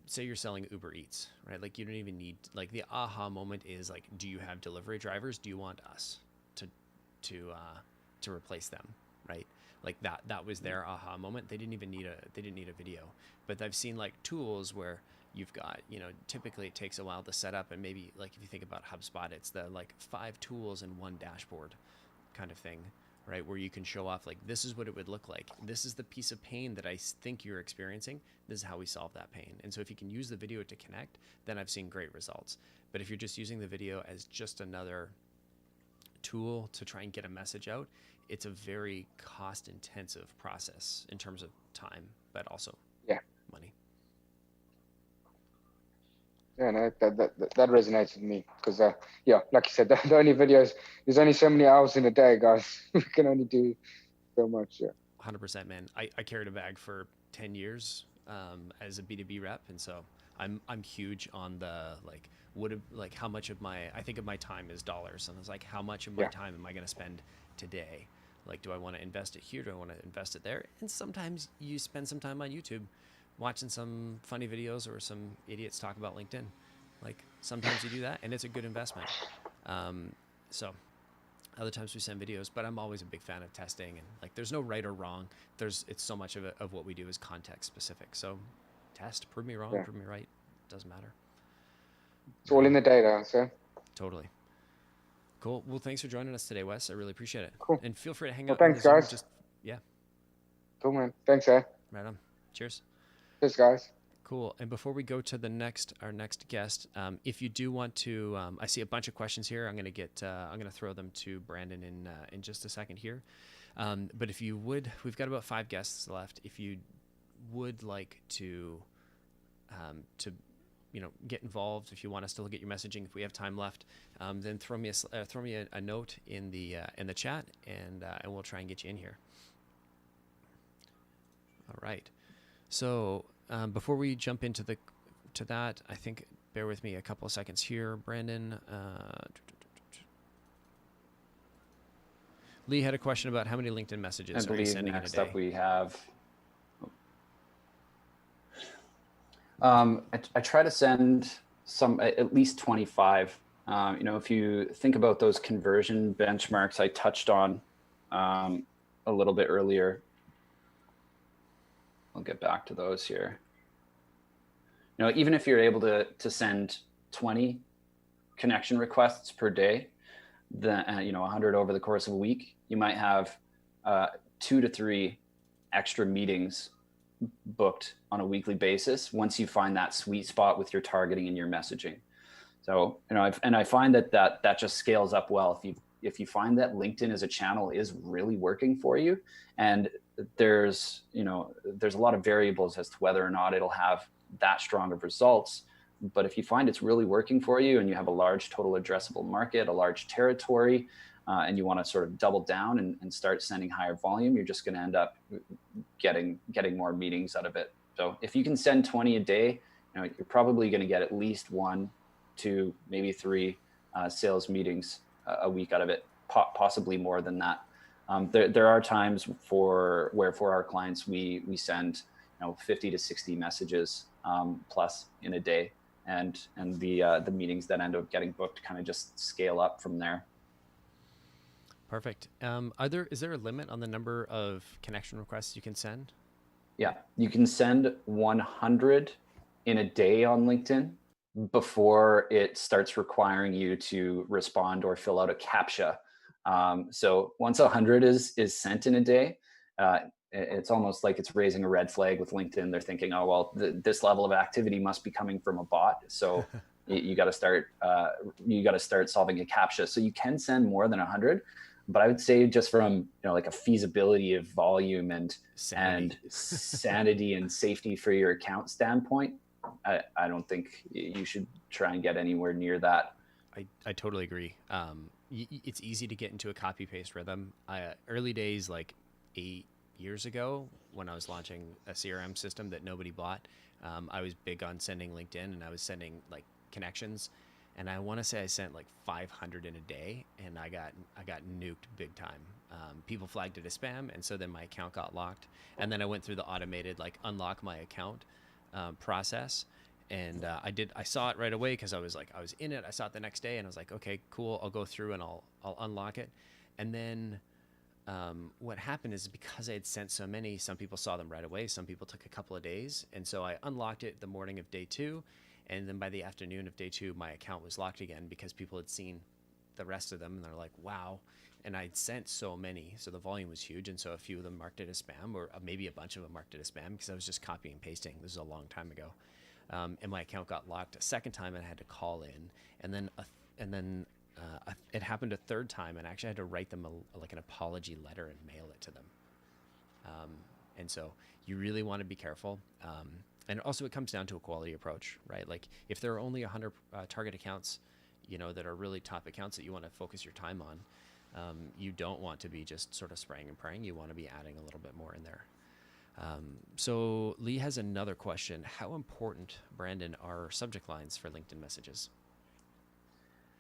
say you're selling Uber Eats, right? Like you don't even need, like the aha moment is like, do you have delivery drivers? Do you want us to replace them, right? Like that was their aha moment. They didn't need a video. But I've seen like tools where you've got, typically it takes a while to set up, and maybe like if you think about HubSpot, it's the like 5 tools in one dashboard kind of thing, right? Where you can show off like, this is what it would look like. This is the piece of pain that I think you're experiencing. This is how we solve that pain. And so if you can use the video to connect, then I've seen great results. But if you're just using the video as just another tool to try and get a message out, it's a very cost intensive process in terms of time, but also money. Yeah, no, that resonates with me because, like you said, the only videos, there's only so many hours in a day, guys. We can only do so much. Yeah. 100%, man. I carried a bag for 10 years as a B2B rep, and so I'm huge on the how much of I think of my time as dollars, and it's like, how much of my time am I going to spend today? Like, do I want to invest it here? Do I want to invest it there? And sometimes you spend some time on YouTube watching some funny videos or some idiots talk about LinkedIn. Like sometimes you do that and it's a good investment. So other times we send videos, but I'm always a big fan of testing, and like there's no right or wrong. It's so much of what we do is context specific. So test, prove me wrong, prove me right. Doesn't matter. It's all in the data, so. Totally. Cool. Well, thanks for joining us today, Wes. I really appreciate it. Cool. And feel free to hang Well, out. thanks, guys. Cool, man. Thanks, eh? Right on. Cheers. Cheers, guys. Cool. And before we go to our next guest, if you do want to, I see a bunch of questions here. I'm going to throw them to Brandon in just a second here. But if you would, we've got about 5 guests left. If you would like to get involved, if you want us to look at your messaging, if we have time left, then throw me a note in the chat, and we'll try and get you in here. All right. So before we jump into that, I think, bear with me a couple of seconds here, Brandon. Lee had a question about how many LinkedIn messages are you sending in a day? Next up we have. I try to send at least 25. If you think about those conversion benchmarks I touched on a little bit earlier, I'll get back to those here. Even if you're able to send 20 connection requests per day, then 100 over the course of a week, you might have 2 to 3 extra meetings booked on a weekly basis once you find that sweet spot with your targeting and your messaging. So, I find that just scales up well if you find that LinkedIn as a channel is really working for you, and there's a lot of variables as to whether or not it'll have that strong of results. But if you find it's really working for you and you have a large total addressable market, a large territory, and you want to sort of double down and start sending higher volume, you're just going to end up getting more meetings out of it. So if you can send 20 a day, you're probably going to get at least 1, 2, maybe 3 sales meetings a week out of it, possibly more than that. There are times for our clients, we send 50 to 60 messages plus in a day, and the meetings that end up getting booked kind of just scale up from there. Perfect. Is there a limit on the number of connection requests you can send? Yeah, you can send 100 in a day on LinkedIn before it starts requiring you to respond or fill out a CAPTCHA. So once 100 is sent in a day, it's almost like it's raising a red flag with LinkedIn. They're thinking, oh, well, this level of activity must be coming from a bot. So you got to start solving a CAPTCHA. So you can send more than 100, but I would say just from like a feasibility of volume and sanity and safety for your account standpoint, I don't think you should try and get anywhere near that. I totally agree. It's easy to get into a copy paste rhythm. Early days, like 8 years ago, when I was launching a CRM system that nobody bought, I was big on sending LinkedIn, and I was sending like connections, and I want to say I sent like 500 in a day, and I got nuked big time. People flagged it as spam, and so then my account got locked, and then I went through the automated like unlock my account process. And I saw it right away because I was in it. I saw it the next day and I was like, okay, cool. I'll go through and I'll unlock it. And then what happened is because I had sent so many, some people saw them right away. Some people took a couple of days. And so I unlocked it the morning of day 2. And then by the afternoon of day 2, my account was locked again because people had seen the rest of them and they're like, wow. And I'd sent so many, so the volume was huge. And so a few of them marked it as spam, or maybe a bunch of them marked it as spam because I was just copying and pasting. This is a long time ago. And my account got locked a second time and I had to call in. And then it happened a third time and I actually had to write them like an apology letter and mail it to them. And so you really want to be careful. And also it comes down to a quality approach, right? Like if there are only 100 target accounts, that are really top accounts that you want to focus your time on, you don't want to be just sort of spraying and praying. You want to be adding a little bit more in there. So Lee has another question. How important, Brandon, are subject lines for LinkedIn messages?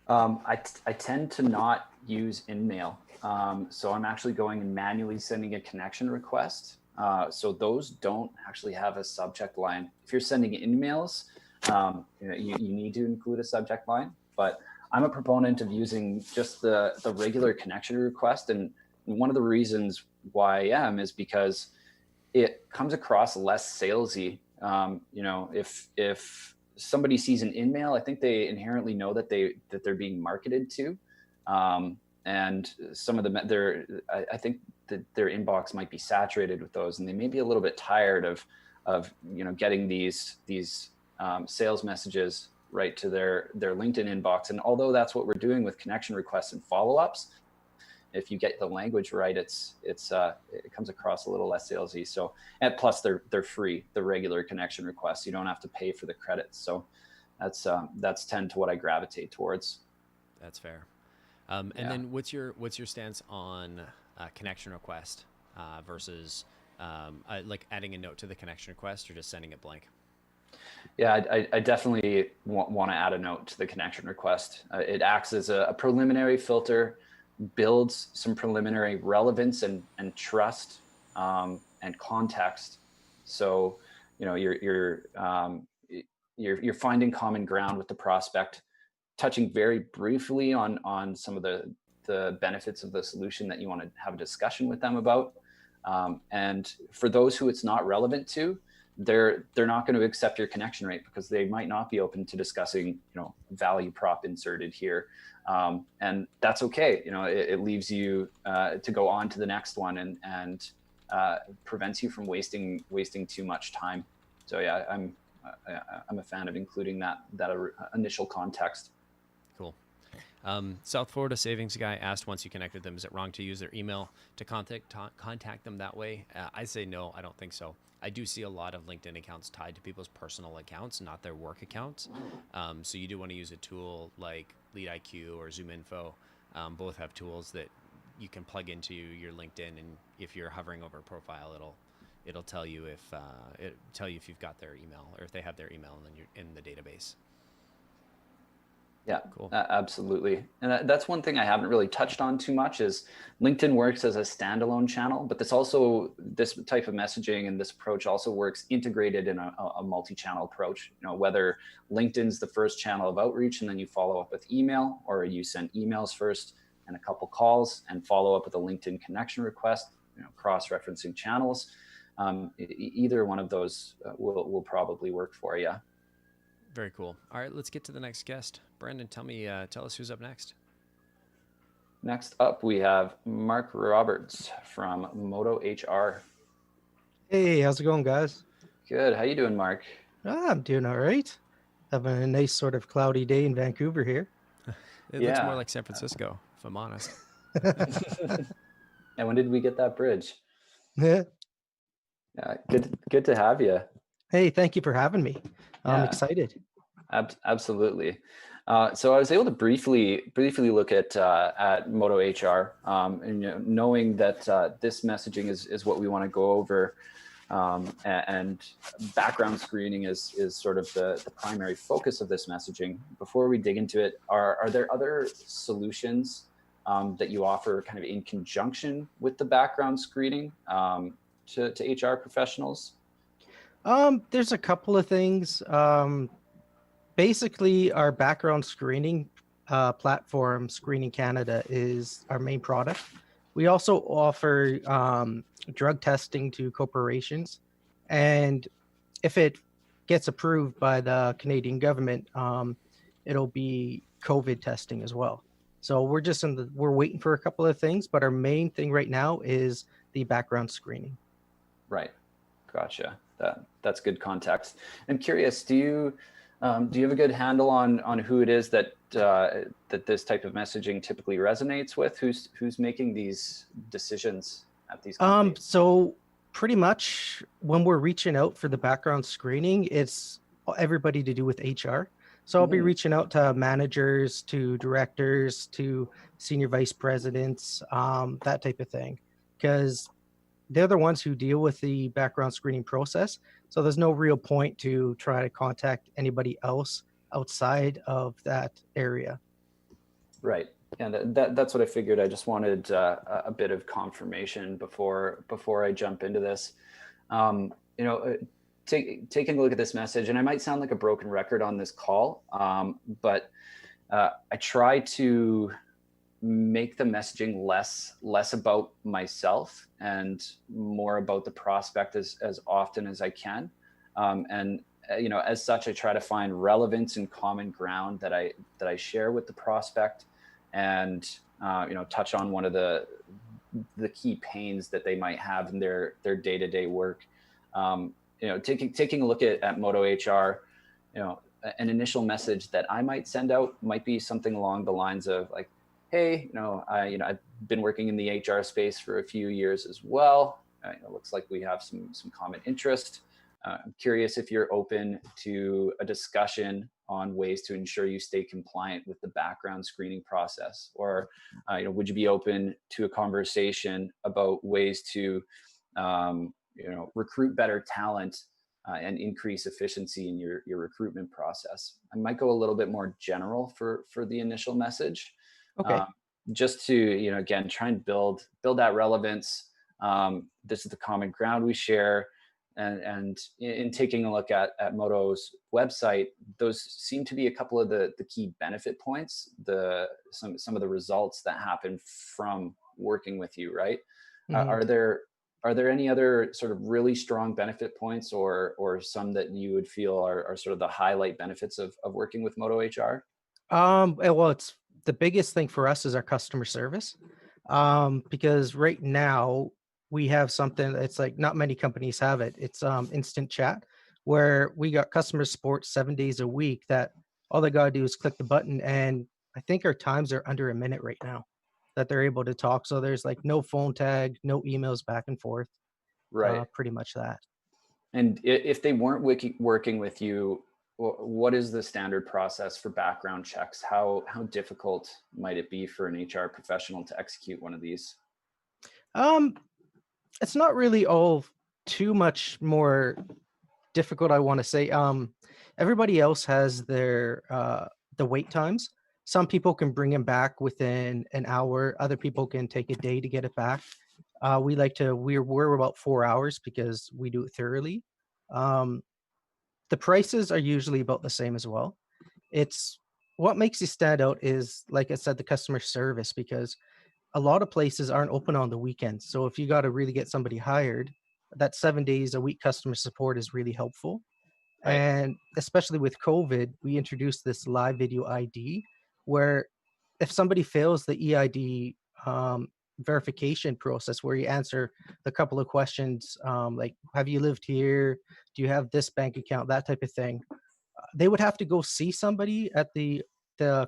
I tend to not use InMail. So I'm actually going and manually sending a connection request. So those don't actually have a subject line. If you're sending InMails, you need to include a subject line, but I'm a proponent of using just the regular connection request. And one of the reasons why I am is because it comes across less salesy. If somebody sees an InMail, I think they inherently know that they're being marketed to, and some of them, I think that their inbox might be saturated with those, and they may be a little bit tired of getting these sales messages right to their LinkedIn inbox. And although that's what we're doing with connection requests and follow-ups, if you get the language right, it comes across a little less salesy. So, and plus they're free, the regular connection requests. You don't have to pay for the credits. So that's tend to what I gravitate towards. That's fair. And then what's your stance on connection request versus like adding a note to the connection request or just sending it blank? Yeah, I definitely want to add a note to the connection request. It acts as a preliminary filter, builds some preliminary relevance and trust and context. So you're finding common ground with the prospect, touching very briefly on some of the benefits of the solution that you want to have a discussion with them about. And for those who it's not relevant to, they're not going to accept your connection rate because they might not be open to discussing, value prop inserted here. And that's okay. It leaves you to go on to the next one and prevents you from wasting too much time. So yeah, I'm a fan of including that initial context. Cool. South Florida savings guy asked, once you connected them, is it wrong to use their email to contact them that way? I say no, I don't think so. I do see a lot of LinkedIn accounts tied to people's personal accounts, not their work accounts. So you do want to use a tool like LeadIQ or ZoomInfo. Both have tools that you can plug into your LinkedIn, and if you're hovering over a profile, it'll tell you if you've got their email or if they have their email and then you're in the database. Yeah, cool. Absolutely. And that's one thing I haven't really touched on too much is LinkedIn works as a standalone channel, but this type of messaging and this approach also works integrated in a multi-channel approach. Whether LinkedIn's the first channel of outreach and then you follow up with email, or you send emails first and a couple calls and follow up with a LinkedIn connection request, cross-referencing channels. Either one of those will probably work for you. Very cool. All right, let's get to the next guest. Brandon, tell us who's up next. Next up, we have Mark Roberts from Moto HR. Hey, how's it going, guys? Good. How you doing, Mark? I'm doing all right. Having a nice sort of cloudy day in Vancouver here. It looks more like San Francisco, if I'm honest. And when did we get that bridge? Yeah. Good to have you. Hey, thank you for having me. I'm excited. Absolutely. So I was able to briefly look at Moto HR, and knowing that this messaging is what we want to go over, and background screening is sort of the primary focus of this messaging. Before we dig into it, are there other solutions that you offer kind of in conjunction with the background screening to HR professionals? There's a couple of things. Basically, our background screening platform, Screening Canada, is our main product. We also offer drug testing to corporations, and if it gets approved by the Canadian government, it'll be COVID testing as well. So we're waiting for a couple of things, but our main thing right now is the background screening. Right. Gotcha. That's good context. I'm curious, do you have a good handle on who it is that that this type of messaging typically resonates with? Who's making these decisions at these companies? So pretty much when we're reaching out for the background screening, it's everybody to do with HR. So I'll be reaching out to managers, to directors, to senior vice presidents, that type of thing, because they're the ones who deal with the background screening process. So there's no real point to try to contact anybody else outside of that area. Right. Yeah, that's what I figured. I just wanted a bit of confirmation before I jump into this. Taking a look at this message, and I might sound like a broken record on this call, but I try to make the messaging less about myself and more about the prospect as often as I can. As such, I try to find relevance and common ground that I share with the prospect, and touch on one of the key pains that they might have in their day-to-day work. Taking a look at Moto HR, an initial message that I might send out might be something along the lines of like, hey, I've been working in the HR space for a few years as well. It looks like we have some common interest. I'm curious if you're open to a discussion on ways to ensure you stay compliant with the background screening process, or would you be open to a conversation about ways to recruit better talent and increase efficiency in your recruitment process? I might go a little bit more general for the initial message. Okay. Just to again try and build that relevance. This is the common ground we share, and in taking a look at Moto's website, those seem to be a couple of the key benefit points, some of the results that happen from working with you, right? Are there any other sort of really strong benefit points, or some that you would feel are sort of the highlight benefits of working with Moto HR? Well, it's the biggest thing for us is our customer service, because right now we have something that's like not many companies have it. It's instant chat, where we got customer support 7 days a week that all they gotta do is click the button, and I think our times are under a minute right now that they're able to talk. So there's like no phone tag, no emails back and forth, Right. pretty much that. And if they weren't working with you, what is the standard process for background checks? How difficult might it be for an HR professional to execute one of these? Um, it's not really all too much more difficult, I want to say. Everybody else has their the wait times. Some people can bring them back within an hour. Other people can take a day to get it back. We're about 4 hours because we do it thoroughly. Um, the prices are usually about the same as well. It's what makes you stand out is, like I said, the customer service, because a lot of places aren't open on the weekends. So if you got to really get somebody hired, that 7 days a week customer support is really helpful. Right. And especially with COVID, we introduced this live video ID where if somebody fails the EID verification process, where you answer the couple of questions, like, have you lived here? Do you have this bank account? That type of thing. They would have to go see somebody at the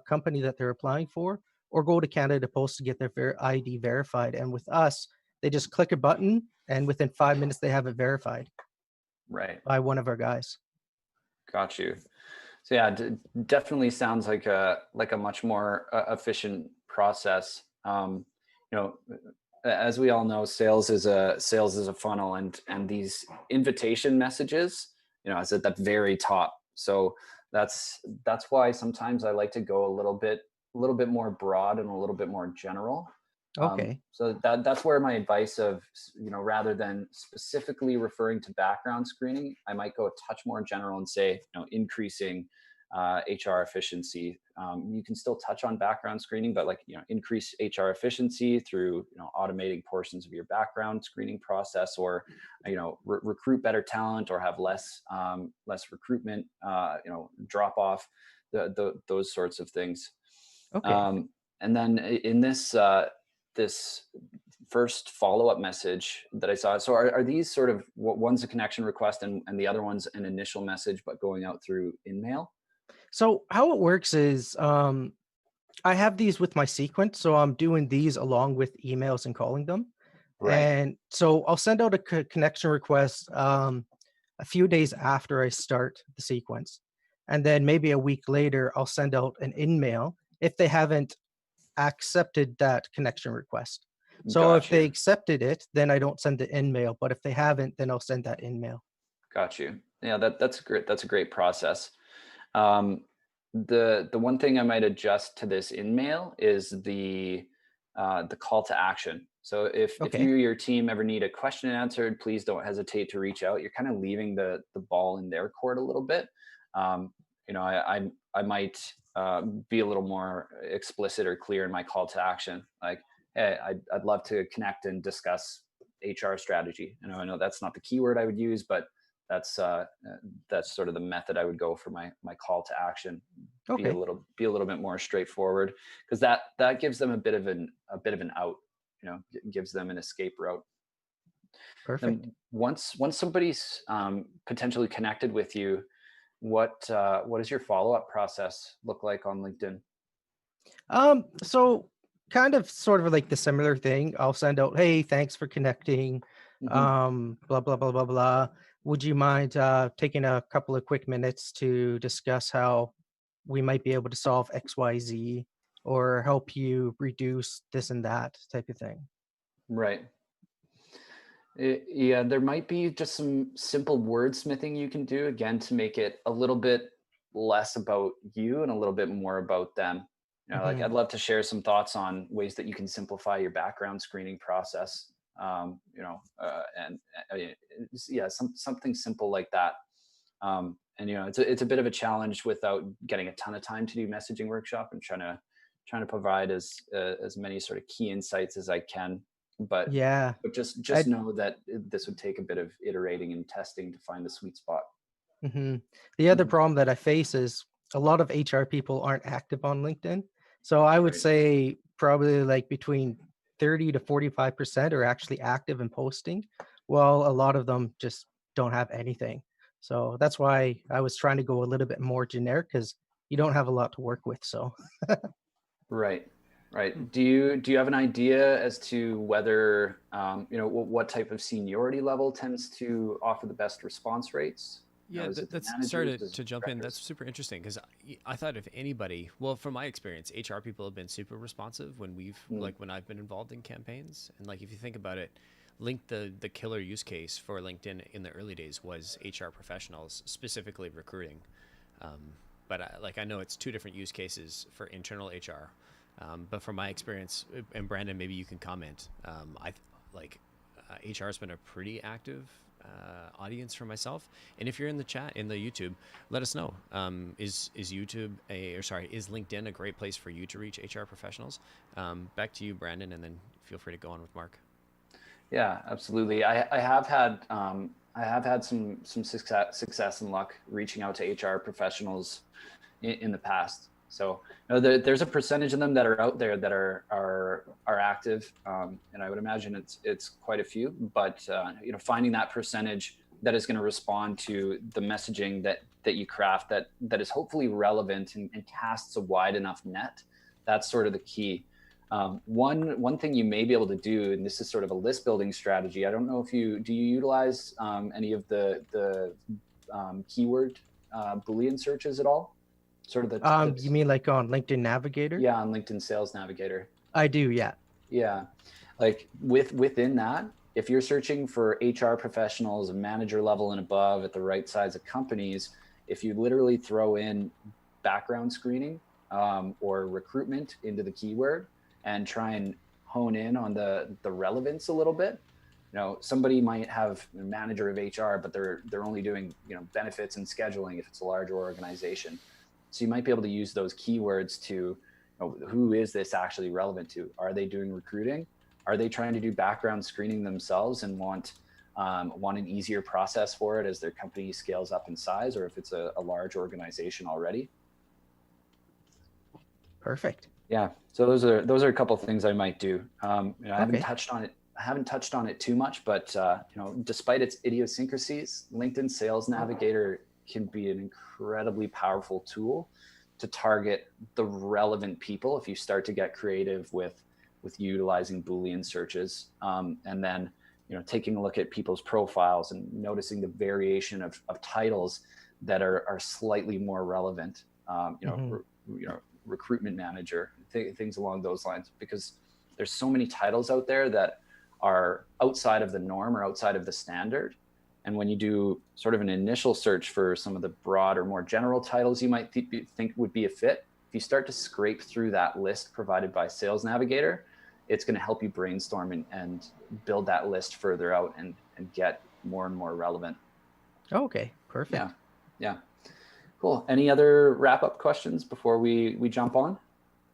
company that they're applying for, or go to Canada Post to get their ID verified. And with us, they just click a button, and within 5 minutes, they have it verified Right. by one of our guys. Got you. So yeah, definitely sounds like a much more efficient process. As we all know, sales is a funnel, and these invitation messages, is at the very top. So that's why sometimes I like to go a little bit more broad and a little bit more general. Okay. So that's where my advice of, rather than specifically referring to background screening, I might go a touch more general and say, increasing HR efficiency. You can still touch on background screening, but increase HR efficiency through, automating portions of your background screening process, or, recruit better talent, or have less recruitment, drop off, those sorts of things. Okay. And then in this first follow-up message that I saw, so are these sort of, one's a connection request and the other one's an initial message, but going out through InMail? So how it works is I have these with my sequence. So I'm doing these along with emails and calling them. Right. And so I'll send out a connection request a few days after I start the sequence. And then maybe a week later, I'll send out an in-mail if they haven't accepted that connection request. So if they Gotcha. accepted it, then I don't send the in-mail. But if they haven't, then I'll send that in-mail. Got you. Yeah, that's great. That's a great process. The one thing I might adjust to this InMail is the call to action. So if you Okay. or your team ever need a question answered, please don't hesitate to reach out. You're kind of leaving the ball in their court a little bit. I might be a little more explicit or clear in my call to action. Like, hey, I'd love to connect and discuss HR strategy. I know that's not the keyword I would use, but that's sort of the method I would go for my call to action. Be a Okay. little bit more straightforward, because that gives them a bit of an out. Gives them an escape route. Perfect. And once somebody's potentially connected with you, what does your follow-up process look like on LinkedIn? So kind of sort of like the similar thing. I'll send out, hey, thanks for connecting. Mm-hmm. Blah blah blah blah blah. Would you mind taking a couple of quick minutes to discuss how we might be able to solve XYZ or help you reduce this and that type of thing? Right. Yeah, there might be just some simple wordsmithing you can do, again, to make it a little bit less about you and a little bit more about them. Like, Hmm. I'd love to share some thoughts on ways that you can simplify your background screening process. And yeah, something simple like that. And it's a bit of a challenge without getting a ton of time to do messaging workshop, and trying to provide as many sort of key insights as I can. But Yeah. just know that this would take a bit of iterating and testing to find the sweet spot. The other Mhm. problem that I face is a lot of HR people aren't active on LinkedIn. So I would Right. say probably like between 30 to 45% are actually active and posting, while a lot of them just don't have anything. So that's why I was trying to go a little bit more generic, because you don't have a lot to work with. So Right. Hmm. Right. Do you have an idea as to whether what type of seniority level tends to offer the best response rates? Yeah, Is it the that's managers? sorry Is it to the jump in. That's directors? super interesting because I thought if anybody, well, from my experience, HR people have been super responsive when Mm, when I've been involved in campaigns. And like if you think about it, the killer use case for LinkedIn in the early days was HR professionals, specifically recruiting. Um, but I know it's two different use cases for internal HR. But from my experience, and Brandon, maybe you can comment. HR has been a pretty active audience for myself. And if you're in the chat in the YouTube, let us know. Is YouTube is LinkedIn a great place for you to reach HR professionals? Back to you, Brandon, and then feel free to go on with Mark. yeah, absolutely. I have had some success and luck reaching out to HR professionals in the past. So there's a percentage of them that are out there that are active, and I would imagine it's quite a few. But finding that percentage that is going to respond to the messaging that you craft, that is hopefully relevant and casts a wide enough net. That's sort of the key. One thing you may be able to do, and this is sort of a list building strategy. I don't know if you utilize any of the keyword Boolean searches at all. Sort of You mean like on LinkedIn Navigator? yeah, on LinkedIn Sales Navigator. I do, yeah. Yeah, like within that, if you're searching for HR professionals, manager level and above at the right size of companies, if you literally throw in background screening or recruitment into the keyword and try and hone in on the relevance a little bit. Somebody might have a manager of HR, but they're only doing benefits and scheduling if it's a larger organization. So you might be able to use those keywords to who is this actually relevant to? Are they doing recruiting? Are they trying to do background screening themselves and want an easier process for it as their company scales up in size, or if it's a large organization already? Perfect. Yeah. So those are a couple of things I might do. I haven't Okay. touched on it too much, but despite its idiosyncrasies, LinkedIn Sales Navigator can be an incredibly powerful tool to target the relevant people if you start to get creative with utilizing Boolean searches, and then taking a look at people's profiles and noticing the variation of titles that are slightly more relevant. Recruitment manager, things along those lines, because there's so many titles out there that are outside of the norm or outside of the standard. And when you do sort of an initial search for some of the broad or more general titles you might think would be a fit, if you start to scrape through that list provided by Sales Navigator, it's going to help you brainstorm and build that list further out and get more and more relevant. Okay, perfect. Yeah. Cool. Any other wrap-up questions before we jump on?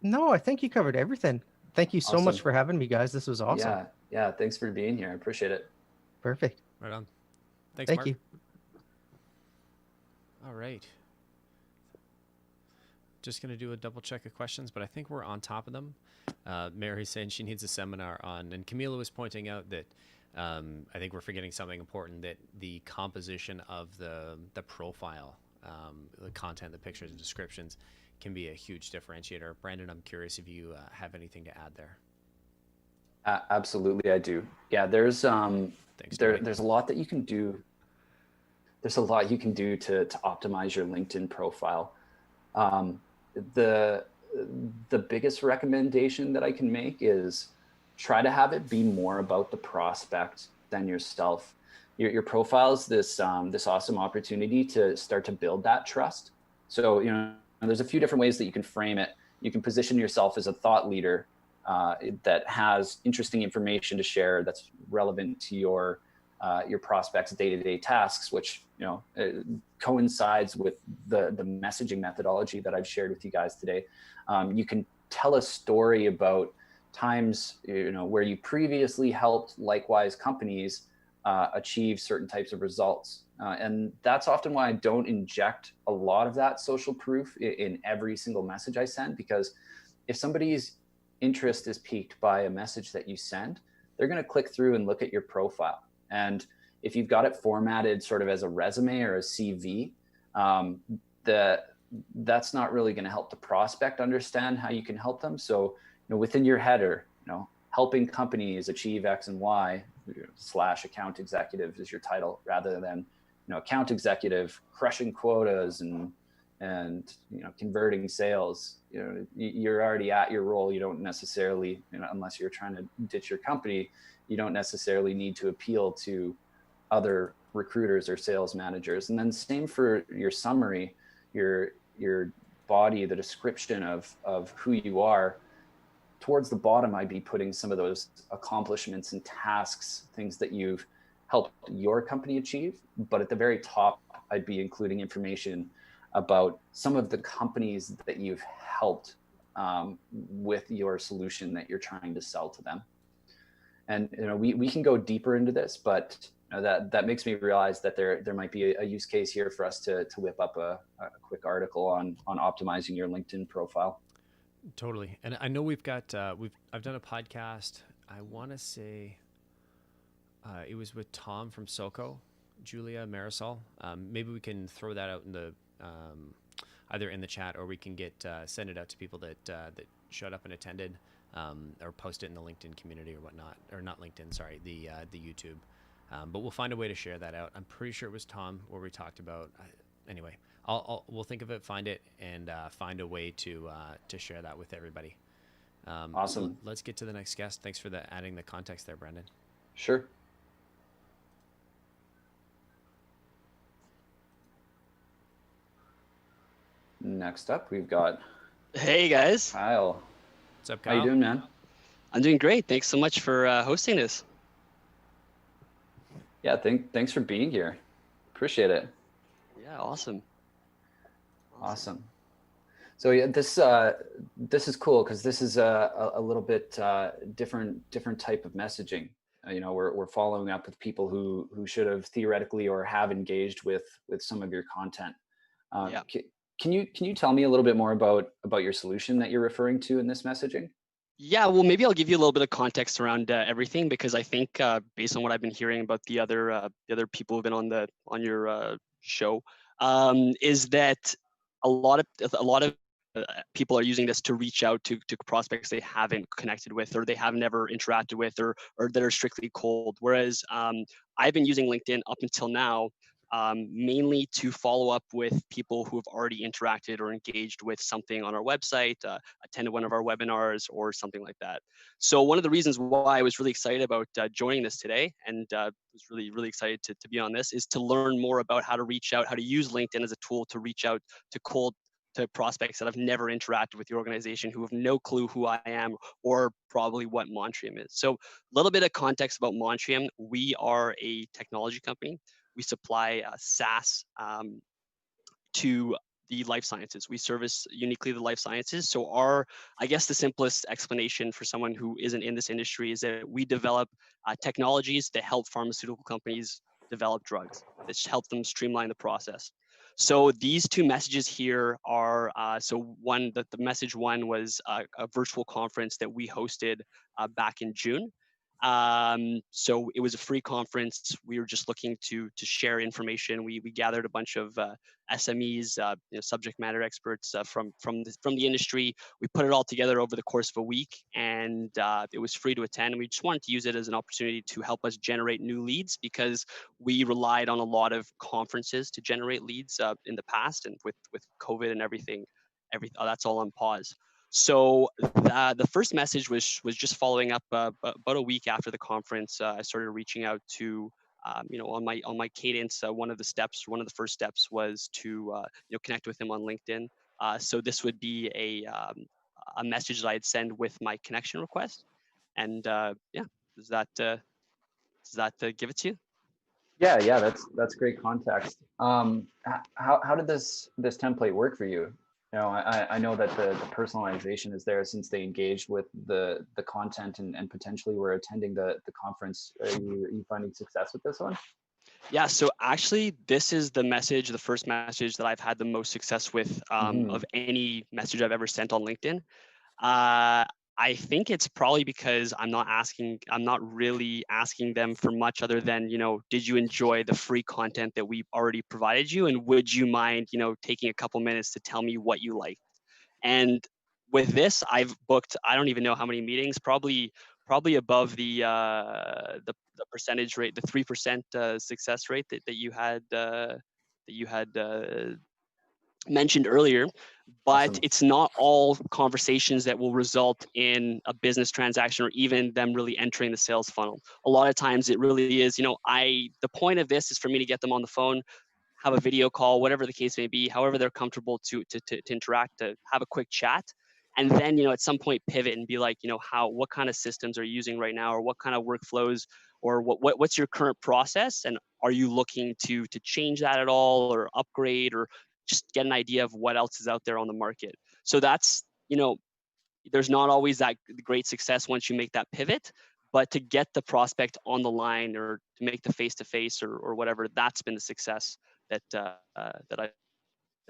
No, I think you covered everything. Thank you so much Awesome. for having me, guys. This was awesome. Yeah. Thanks for being here. I appreciate it. Perfect. Right on. Thanks, Thank Mark. you. All right. Just going to do a double check of questions, but I think we're on top of them. Mary's saying she needs a seminar on, and Camila was pointing out that I think we're forgetting something important, that the composition of the profile, the content, the pictures and descriptions can be a huge differentiator. Brandon, I'm curious if you have anything to add there. Absolutely, I do. Yeah, there's Thanks, there's a lot that you can do. There's a lot you can do to optimize your LinkedIn profile. The biggest recommendation that I can make is try to have it be more about the prospect than yourself. Your profile is this awesome opportunity to start to build that trust. So there's a few different ways that you can frame it. You can position yourself as a thought leader that has interesting information to share that's relevant to your prospects' day-to-day tasks, which coincides with the messaging methodology that I've shared with you guys today. You can tell a story about times where you previously helped likewise companies achieve certain types of results, and that's often why I don't inject a lot of that social proof in every single message I send, because if somebody's interest is piqued by a message that you send, they're going to click through and look at your profile. And if you've got it formatted sort of as a resume or a CV, that's not really going to help the prospect understand how you can help them. So, within your header, helping companies achieve X and Y / account executive is your title, rather than, account executive crushing quotas and converting sales. You're already at your role. You don't necessarily, unless you're trying to ditch your company, you don't necessarily need to appeal to other recruiters or sales managers. And then same for your summary, your body, the description of who you are. Towards the bottom, I'd be putting some of those accomplishments and tasks, things that you've helped your company achieve. But at the very top, I'd be including information about some of the companies that you've helped with your solution that you're trying to sell to them. And we can go deeper into this, but that makes me realize that there might be a use case here for us to whip up a quick article on optimizing your LinkedIn profile. Totally. And I know I've done a podcast. I want to say it was with Tom from SoCo, Julia Marisol. Maybe we can throw that out in the either in the chat, or we can send it out to people that showed up and attended, or post it in the LinkedIn community or whatnot, or not LinkedIn, sorry, the YouTube. But we'll find a way to share that out. I'm pretty sure it was Tom where we talked about. Anyway, we'll think of it, find it, and find a way to share that with everybody. Awesome. Let's get to the next guest. Thanks for adding the context there, Brandon. Sure. Next up, we've got Hey guys. Kyle. What's up, Kyle? How you doing, man? I'm doing great. Thanks so much for hosting this. Yeah, thanks for being here. Appreciate it. Yeah, awesome. Awesome. So yeah, this is cool because this is a little bit different type of messaging. You know, we're following up with people who should have theoretically or have engaged with some of your content. Yeah. Can you tell me a little bit more about your solution that you're referring to in this messaging? Yeah, well, maybe I'll give you a little bit of context around everything, because I think based on what I've been hearing about the other people who've been on your show, is that a lot of people are using this to reach out to prospects they haven't connected with, or they have never interacted with, or that are strictly cold. Whereas I've been using LinkedIn up until now, mainly to follow up with people who have already interacted or engaged with something on our website, attended one of our webinars, or something like that. So one of the reasons why I was really excited about joining this today, and was really excited to be on this, is to learn more about how to reach out, how to use LinkedIn as a tool to reach out to prospects that have never interacted with your organization, who have no clue who I am or probably what Montrium is. So a little bit of context about Montrium. We are a technology company. We supply SaaS to the life sciences. We service uniquely the life sciences. So I guess the simplest explanation for someone who isn't in this industry is that we develop technologies that help pharmaceutical companies develop drugs, that help them streamline the process. So these two messages here are, the message one was a virtual conference that we hosted back in June. So it was a free conference. We were just looking to share information. We gathered a bunch of SMEs, subject matter experts from the industry. We put it all together over the course of a week, and it was free to attend. We just wanted to use it as an opportunity to help us generate new leads, because we relied on a lot of conferences to generate leads in the past, and with COVID and everything, that's all on pause. So the first message was just following up about a week after the conference. I started reaching out to on my cadence. One of the first steps was to connect with him on LinkedIn. So this would be a message that I'd send with my connection request. And does that give it to you? Yeah, that's great context. How did this template work for you? You know, I know that the personalization is there since they engaged with the content and potentially were attending the conference. Are you finding success with this one? Yeah, so actually, this is the first message that I've had the most success with of any message I've ever sent on LinkedIn. I think it's probably because I'm not really asking them for much other than, did you enjoy the free content that we already provided you? And would you mind, taking a couple minutes to tell me what you liked? And with this, I've booked, I don't even know how many meetings, probably above the percentage rate, the 3% success rate that you had mentioned earlier. But Awesome. it's not all conversations that will result in a business transaction or even them really entering the sales funnel. A lot of times it really is, the point of this is for me to get them on the phone, have a video call, whatever the case may be, however they're comfortable to interact, to have a quick chat. And then, at some point pivot and be like, what kind of systems are you using right now, or what kind of workflows, or what's your current process? And are you looking to change that at all, or upgrade, or just get an idea of what else is out there on the market? So that's, there's not always that great success once you make that pivot, but to get the prospect on the line, or to make the face-to-face or whatever, that's been the success that I've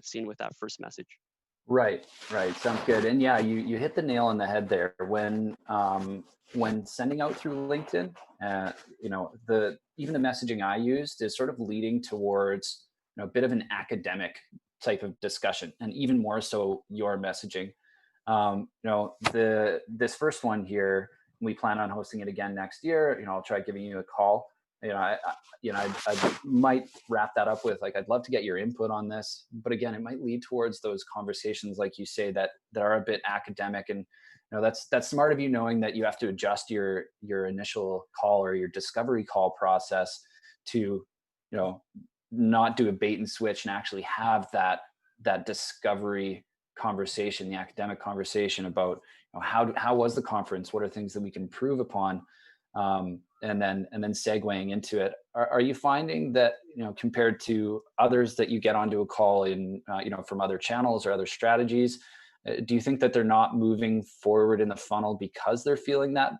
seen with that first message. Right. Sounds good. And yeah, you hit the nail on the head there. When sending out through LinkedIn, even the messaging I used is sort of leading towards a bit of an academic type of discussion, and even more so your messaging. This first one here, we plan on hosting it again next year. I'll try giving you a call. I might wrap that up with, like, I'd love to get your input on this, but again, it might lead towards those conversations, like you say, that are a bit academic. And that's smart of you, knowing that you have to adjust your initial call or your discovery call process to not do a bait and switch, and actually have that discovery conversation, the academic conversation about how was the conference? What are things that we can improve upon? And then segueing into it, are you finding that, compared to others that you get onto a call in, from other channels or other strategies, do you think that they're not moving forward in the funnel because they're feeling that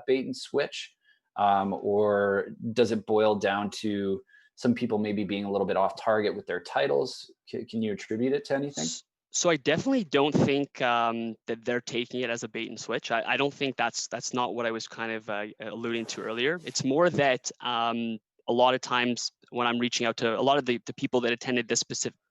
bait and switch? Or does it boil down to some people maybe being a little bit off target with their titles? Can you attribute it to anything? So I definitely don't think that they're taking it as a bait and switch. I don't think that's not what I was kind of alluding to earlier. It's more that a lot of times when I'm reaching out to a lot of the people that attended this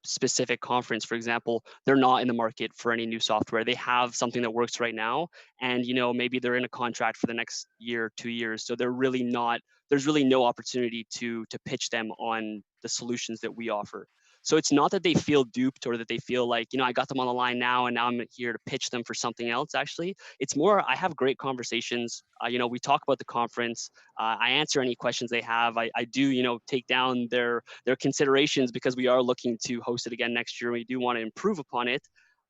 specific conference, for example, they're not in the market for any new software. They have something that works right now, and maybe they're in a contract for the next year, 2 years. So they're really not. There's really no opportunity to pitch them on the solutions that we offer. So it's not that they feel duped or that they feel like, I got them on the line now and now I'm here to pitch them for something else. Actually, it's more, I have great conversations. We talk about the conference. I answer any questions they have. I do, take down their considerations because we are looking to host it again next year. We do want to improve upon it.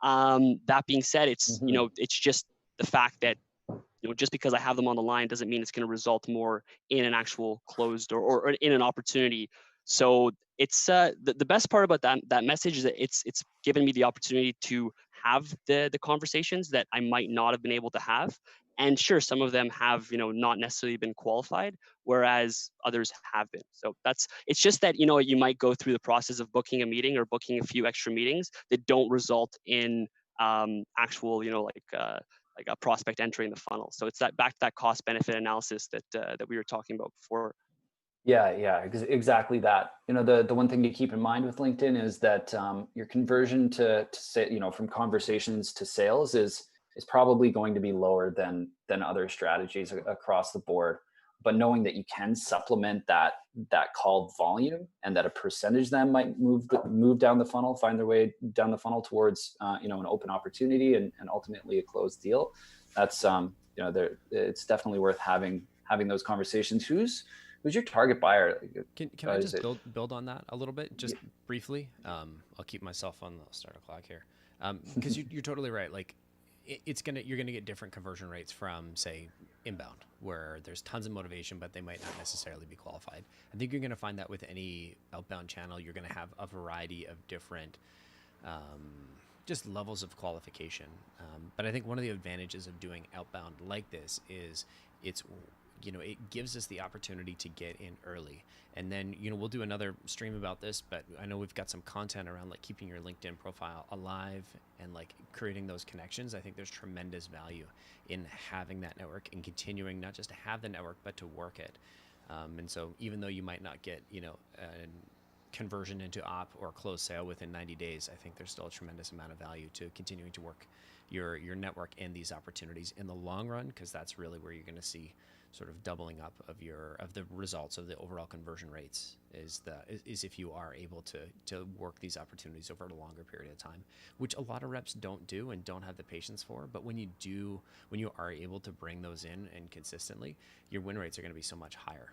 That being said, it's, it's just the fact that, just because I have them on the line doesn't mean it's going to result more in an actual closed or in an opportunity. So it's the best part about that message is that it's given me the opportunity to have the conversations that I might not have been able to have. And sure, some of them have not necessarily been qualified, whereas others have been. So it's just that you might go through the process of booking a meeting or booking a few extra meetings that don't result in actual like a prospect entering the funnel. So it's back to that cost benefit analysis that we were talking about before. Yeah, exactly that. The one thing to keep in mind with LinkedIn is that your conversion to say, from conversations to sales is probably going to be lower than other strategies across the board. But knowing that you can supplement that call volume, and that a percentage of them might move down the funnel, find their way down the funnel towards an open opportunity and ultimately a closed deal. That's it's definitely worth having those conversations. Who's your target buyer? Can I just build on that a little bit, just briefly? I'll keep myself on the starter clock here, because you're totally right. Like, you're gonna get different conversion rates from, say, inbound, where there's tons of motivation, but they might not necessarily be qualified. I think you're gonna find that with any outbound channel, you're gonna have a variety of different just levels of qualification. But I think one of the advantages of doing outbound like this is it gives us the opportunity to get in early. And then, we'll do another stream about this, but I know we've got some content around like keeping your LinkedIn profile alive and like creating those connections. I think there's tremendous value in having that network and continuing not just to have the network, but to work it. And so even though you might not get, a conversion into op or closed sale within 90 days, I think there's still a tremendous amount of value to continuing to work your network and these opportunities in the long run, because that's really where you're going to see sort of doubling up of the results of the overall conversion rates is if you are able to work these opportunities over a longer period of time, which a lot of reps don't do and don't have the patience for. But when you are able to bring those in and consistently, your win rates are going to be so much higher.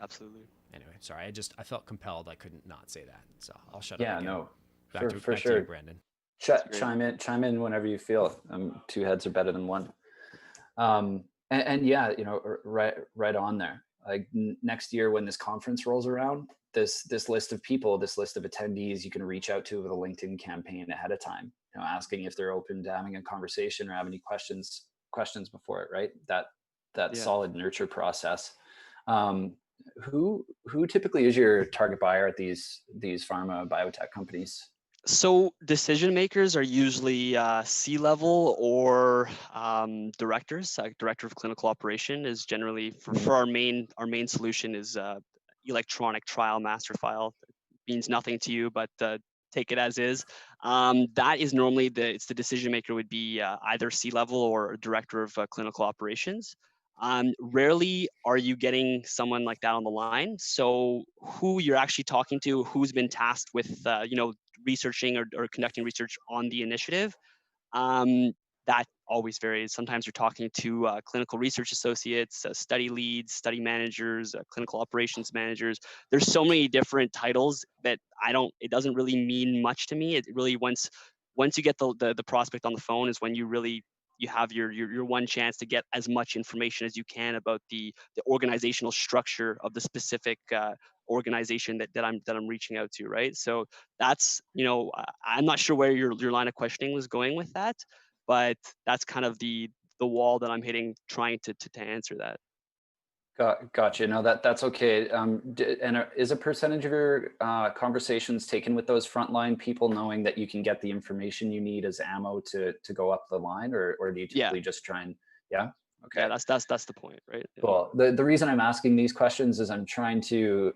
Absolutely. Anyway, sorry, I felt compelled. I couldn't not say that, so I'll shut up. Yeah, again. no, back for to sure, you, Brandon. Chime in whenever you feel. Two heads are better than one. And yeah, right on there. Like next year when this conference rolls around, this list of people, this list of attendees, you can reach out to with a LinkedIn campaign ahead of time, asking if they're open to having a conversation or have any questions before it, right? That solid nurture process. Who typically is your target buyer at these pharma biotech companies? So decision makers are usually C-level or directors. Director of clinical operation is generally for our main solution is electronic trial master file. It means nothing to you, but take it as is. That is normally the decision maker would be either C-level or director of clinical operations. Rarely are you getting someone like that on the line. So who you're actually talking to, who's been tasked with researching or conducting research on the initiative, that always varies. Sometimes you're talking to clinical research associates, study leads, study managers, clinical operations managers. There's so many different titles that it doesn't really mean much to me. It really, once you get the prospect on the phone is when you really you have your one chance to get as much information as you can about the organizational structure of the specific organization that I'm reaching out to, right? So that's, I'm not sure where your line of questioning was going with that, but that's kind of the wall that I'm hitting trying to answer that. Gotcha. No, that's okay. And is a percentage of your conversations taken with those frontline people, knowing that you can get the information you need as ammo to go up the line, or do you Yeah. typically just try and, yeah? Okay. Yeah, that's the point, right? Yeah. Cool. The reason I'm asking these questions is I'm trying to,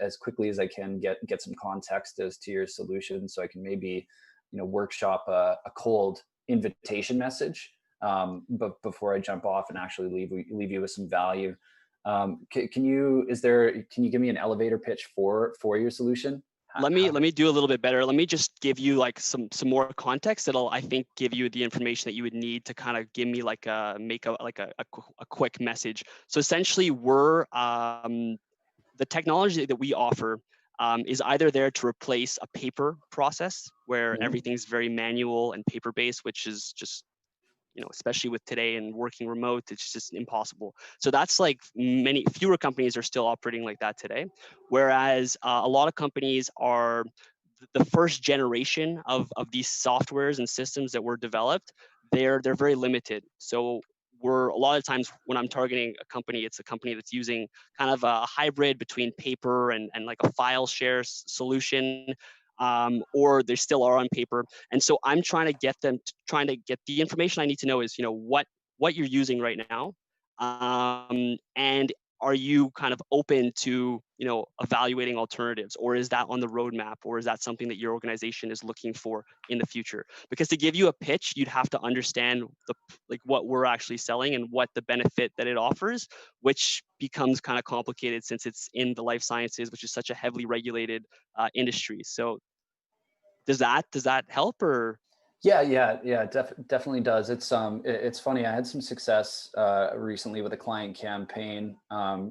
as quickly as I can get some context as to your solution, so I can maybe, workshop a cold invitation message, but before I jump off and actually leave you with some value. Can you give me an elevator pitch for your solution? Let me do a little bit better. Let me just give you like some more context that'll, I think, give you the information that you would need to kind of give me like a quick message. So essentially, we're the technology that we offer is either there to replace a paper process where Mhm. everything's very manual and paper based, which is just, especially with today and working remote, it's just impossible. So that's like fewer companies are still operating like that today. Whereas a lot of companies are the first generation of these softwares and systems that were developed, they're very limited. So we're a lot of times when I'm targeting a company, it's a company that's using kind of a hybrid between paper and like a file share solution, or they still are on paper. And so I'm trying to get the information I need to know is, what you're using right now, and are you kind of open to, evaluating alternatives, or is that on the roadmap, or is that something that your organization is looking for in the future? Because to give you a pitch, you'd have to understand what we're actually selling and what the benefit that it offers, which becomes kind of complicated since it's in the life sciences, which is such a heavily regulated industry. So does that help, or? Yeah, definitely does. It's funny. I had some success recently with a client campaign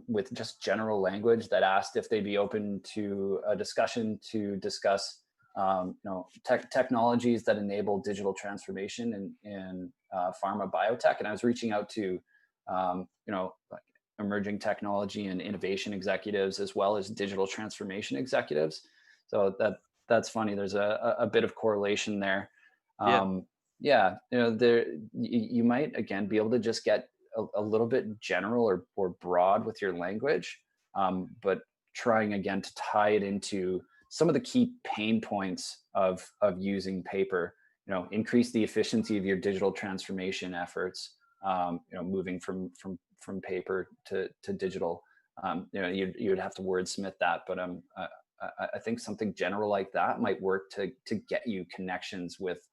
with just general language that asked if they'd be open to a discussion to discuss, technologies that enable digital transformation in pharma biotech. And I was reaching out to, like emerging technology and innovation executives, as well as digital transformation executives. So that's funny. There's a bit of correlation there. Yeah. Yeah, you might again be able to just get a little bit general or broad with your language, but trying again to tie it into some of the key pain points of using paper. Increase the efficiency of your digital transformation efforts. Moving from paper to digital. You would have to wordsmith that, but I think something general like that might work to get you connections with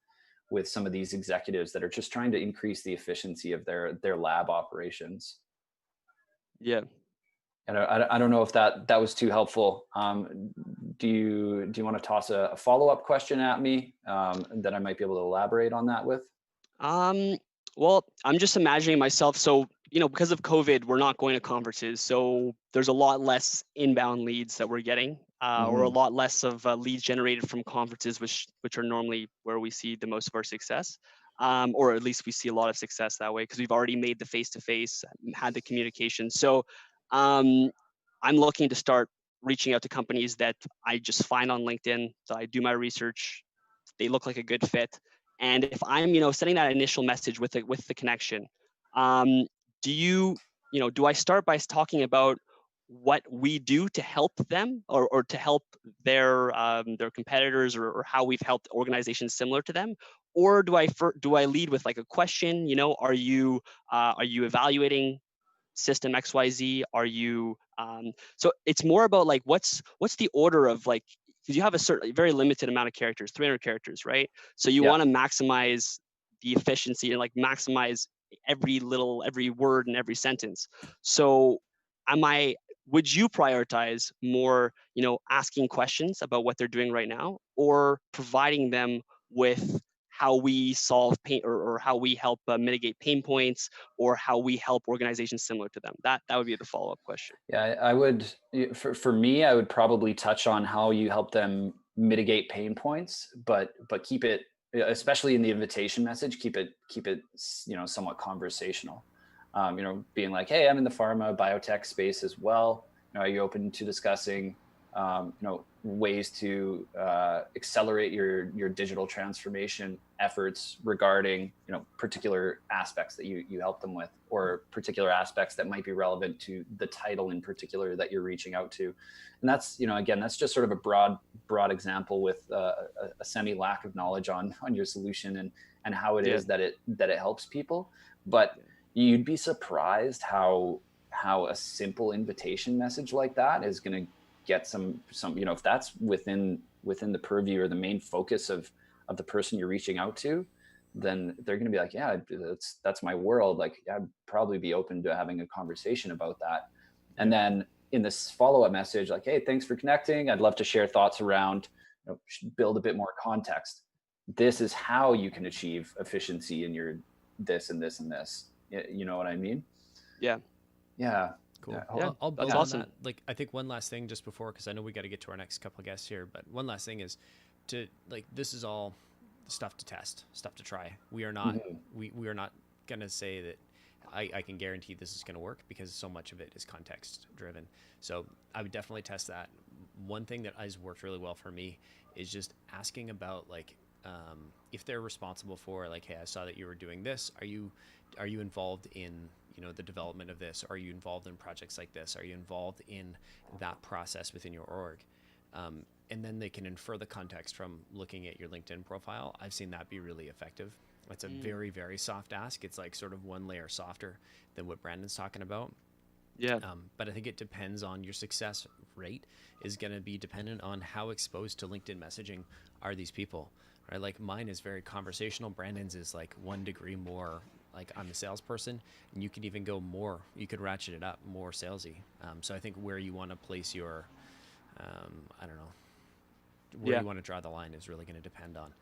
some of these executives that are just trying to increase the efficiency of their lab operations. Yeah. And I don't know if that was too helpful. Do you want to toss a follow-up question at me that I might be able to elaborate on that with? Well, I'm just imagining myself. So, because of COVID, we're not going to conferences. So there's a lot less inbound leads that we're getting, or a lot less of leads generated from conferences, which are normally where we see the most of our success. Or at least we see a lot of success that way because we've already made the face-to-face, had the communication. So I'm looking to start reaching out to companies that I just find on LinkedIn. So I do my research. They look like a good fit. And if I'm, sending that initial message with the connection, do I start by talking about what we do to help them, or to help their competitors, or how we've helped organizations similar to them, or do I lead with like a question? Are you evaluating system XYZ? Are you so it's more about like what's the order of, like, because you have a certain very limited amount of characters, 300 characters, right? So you want to maximize the efficiency and like maximize every word and every sentence. So would you prioritize more, asking questions about what they're doing right now, or providing them with how we solve pain, or how we help mitigate pain points, or how we help organizations similar to them? That would be the follow-up question. Yeah, I would, for me, I would probably touch on how you help them mitigate pain points, but keep it especially in the invitation message, keep it somewhat conversational. Being like, hey, I'm in the pharma biotech space as well. Are you open to discussing ways to accelerate your digital transformation efforts regarding particular aspects that you help them with, or particular aspects that might be relevant to the title in particular that you're reaching out to. And that's again, that's just sort of a broad example with a semi lack of knowledge on your solution and how it is that it helps people. But you'd be surprised how a simple invitation message like that is going to get some if that's within the purview or the main focus of the person you're reaching out to, then they're going to be like, yeah, that's my world. Like, yeah, I'd probably be open to having a conversation about that. And then in this follow-up message, like, hey, thanks for connecting. I'd love to share thoughts around, build a bit more context. This is how you can achieve efficiency in your this and this and this. You know what I mean? Yeah. Yeah. Cool. Yeah, I'll build that's on awesome. that. Like, I think one last thing just before, because I know we got to get to our next couple of guests here, but one last thing is to, like, this is all stuff to test, stuff to try. We are not we are not going to say that I can guarantee this is going to work, because so much of it is context driven. So I would definitely test that. One thing that has worked really well for me is just asking about, like, if they're responsible for, like, hey, I saw that you were doing this. Are you involved in the development of this? Are you involved in projects like this? Are you involved in that process within your org? And then they can infer the context from looking at your LinkedIn profile. I've seen that be really effective. It's a very, very soft ask. It's like sort of one layer softer than what Brandon's talking about. Yeah. But I think it depends on your success rate is going to be dependent on how exposed to LinkedIn messaging are these people, right? Like, mine is very conversational. Brandon's is like 1 degree more, like, I'm a salesperson, and you could even go more, you could ratchet it up more salesy. So I think where you want to place your, I don't know, where you want to draw the line is really going to depend on,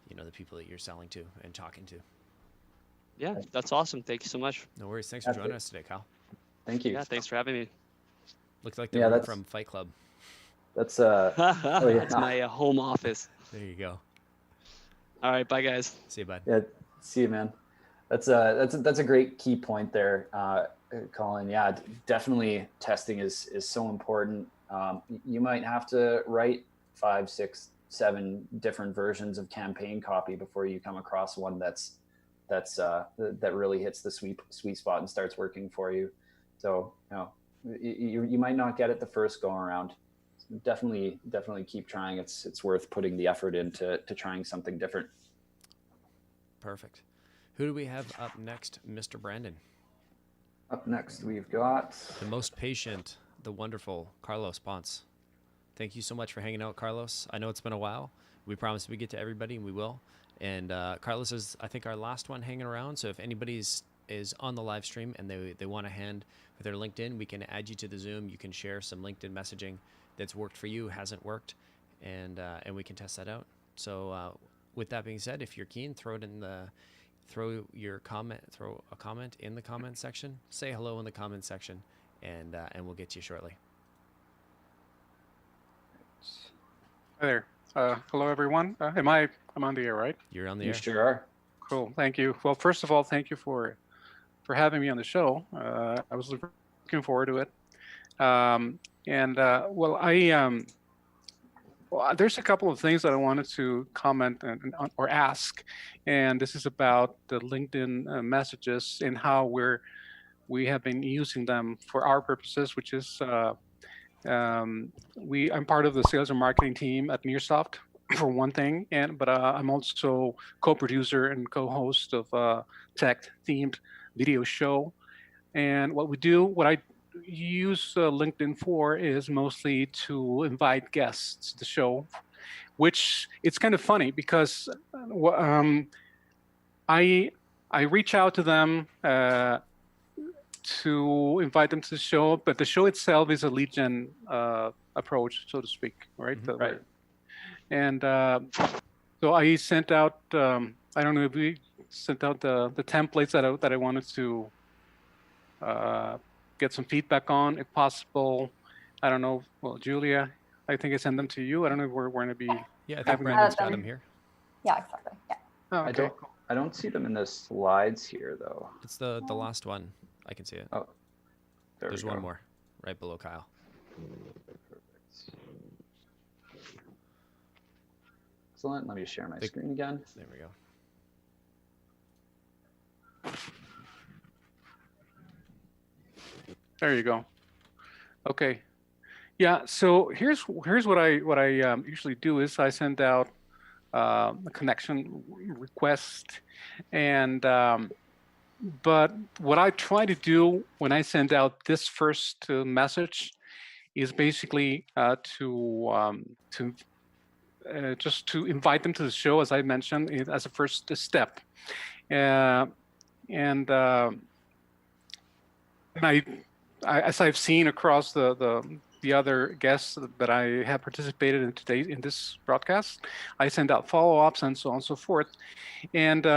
the people that you're selling to and talking to. Yeah, that's awesome. Thank you so much. No worries. Thanks for joining us today, Kyle. Thank you. Yeah, thanks for having me. Looks like the room from Fight Club. That's That's my home office. There you go. All right, bye guys. See you, bud. Yeah, see you, man. That's a great key point there, Colin. Yeah, definitely testing is so important. You might have to write 5, 6, 7 different versions of campaign copy before you come across one that really hits the sweet spot and starts working for you. So you might not get it the first go around. Definitely keep trying. It's worth putting the effort into trying something different. Perfect. Who do we have up next, Mr. Brandon? Up next, we've got the most patient, the wonderful Carlos Ponce. Thank you so much for hanging out, Carlos. I know it's been a while. We promised we'd get to everybody, and we will. And Carlos is, I think, our last one hanging around. So if anybody is on the live stream and they want a hand with their LinkedIn, we can add you to the Zoom. You can share some LinkedIn messaging that's worked for you, hasn't worked, and we can test that out. So with that being said, if you're keen, throw a comment in the comment section. Say hello in the comment section, and we'll get to you shortly. Hi there. Hello, everyone. I'm on the air, right? You're on the you air. sure are. Cool. Thank you. Well, first of all, thank you for having me on the show. I was looking forward to it. There's a couple of things that I wanted to comment or ask, and this is about the LinkedIn messages and how we have been using them for our purposes, which is I'm part of the sales and marketing team at Nearsoft, for one thing, but I'm also co-producer and co-host of a tech-themed video show. And what I use LinkedIn for is mostly to invite guests to the show, which it's kind of funny because I reach out to them to invite them to the show, but the show itself is a lead gen approach, so to speak, right? Mm-hmm. Right. And so I sent out, I don't know if we sent out the templates that I wanted to get some feedback on, if possible. I don't know. Well, Julia, I think I sent them to you. I don't know if we're going to be. Yeah, I think Brandon's got them. them here. Yeah, exactly. Yeah. Oh, okay. I don't see them in the slides here though. It's the last one. I can see it. Oh, There's one more right below Kyle. Excellent. Let me share my screen again. There we go. There you go. Okay. Yeah. So here's what I usually do is I send out a connection request, and but what I try to do when I send out this first message is basically just to invite them to the show, as I mentioned, as a first step, and as I've seen across the other guests that I have participated in this broadcast, I send out follow-ups and so on and so forth. And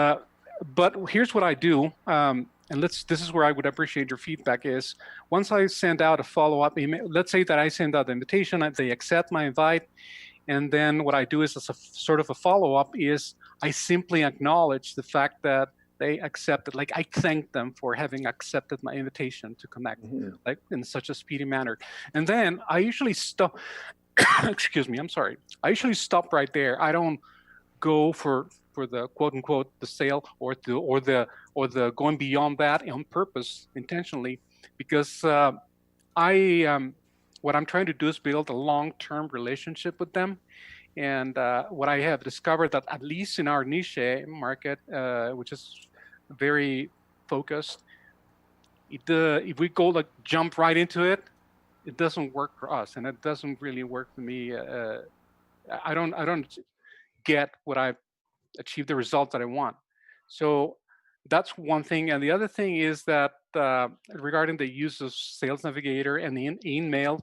but here's what I do, and this is where I would appreciate your feedback. Is once I send out a follow-up email, let's say that I send out the invitation, they accept my invite, and then what I do is, as a sort of a follow-up, is I simply acknowledge the fact that they accepted, like I thank them for having accepted my invitation to connect, like in such a speedy manner. And then I usually stop, excuse me, I'm sorry. I usually stop right there. I don't go for the quote unquote the sale or the going beyond that on purpose, intentionally, because what I'm trying to do is build a long-term relationship with them. And what I have discovered that at least in our niche market, which is very focused, if we go like jump right into it, it doesn't work for us, and it doesn't really work for me. I don't get what I've achieved the results that I want. So that's one thing. And the other thing is that regarding the use of Sales Navigator and the email,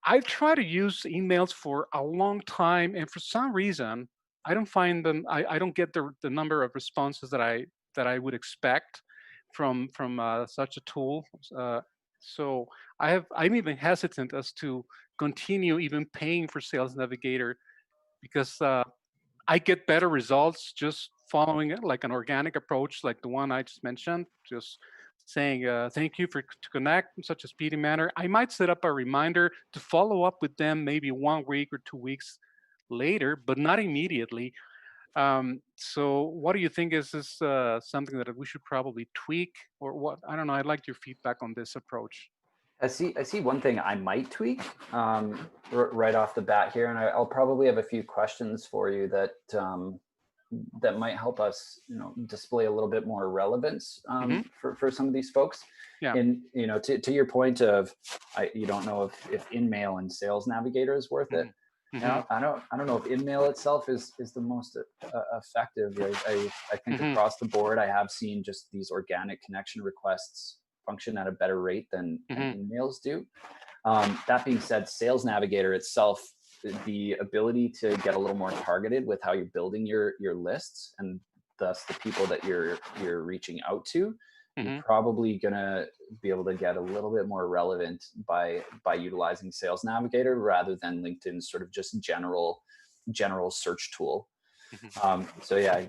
I try to use emails for a long time, and for some reason, I don't find them. I don't get the number of responses that I would expect from such a tool. So I'm even hesitant as to continue even paying for Sales Navigator, because I get better results just following it like an organic approach, like the one I just mentioned, just saying thank you to connect in such a speedy manner. I might set up a reminder to follow up with them maybe 1 week or 2 weeks later, but not immediately. So what do you think? Is this something that we should probably tweak, or what? I don't know. I'd like your feedback on this approach. I see one thing I might tweak right off the bat here, and I'll probably have a few questions for you that that might help us, display a little bit more relevance for some of these folks. Yeah. And to your point of, you don't know if InMail and Sales Navigator is worth it. Now, I don't know if InMail itself is the most effective. I think across the board, I have seen just these organic connection requests function at a better rate than emails do. That being said, Sales Navigator itself, the ability to get a little more targeted with how you're building your lists, and thus the people that you're reaching out to, you're probably gonna be able to get a little bit more relevant by utilizing Sales Navigator rather than LinkedIn's sort of just general search tool. So yeah, I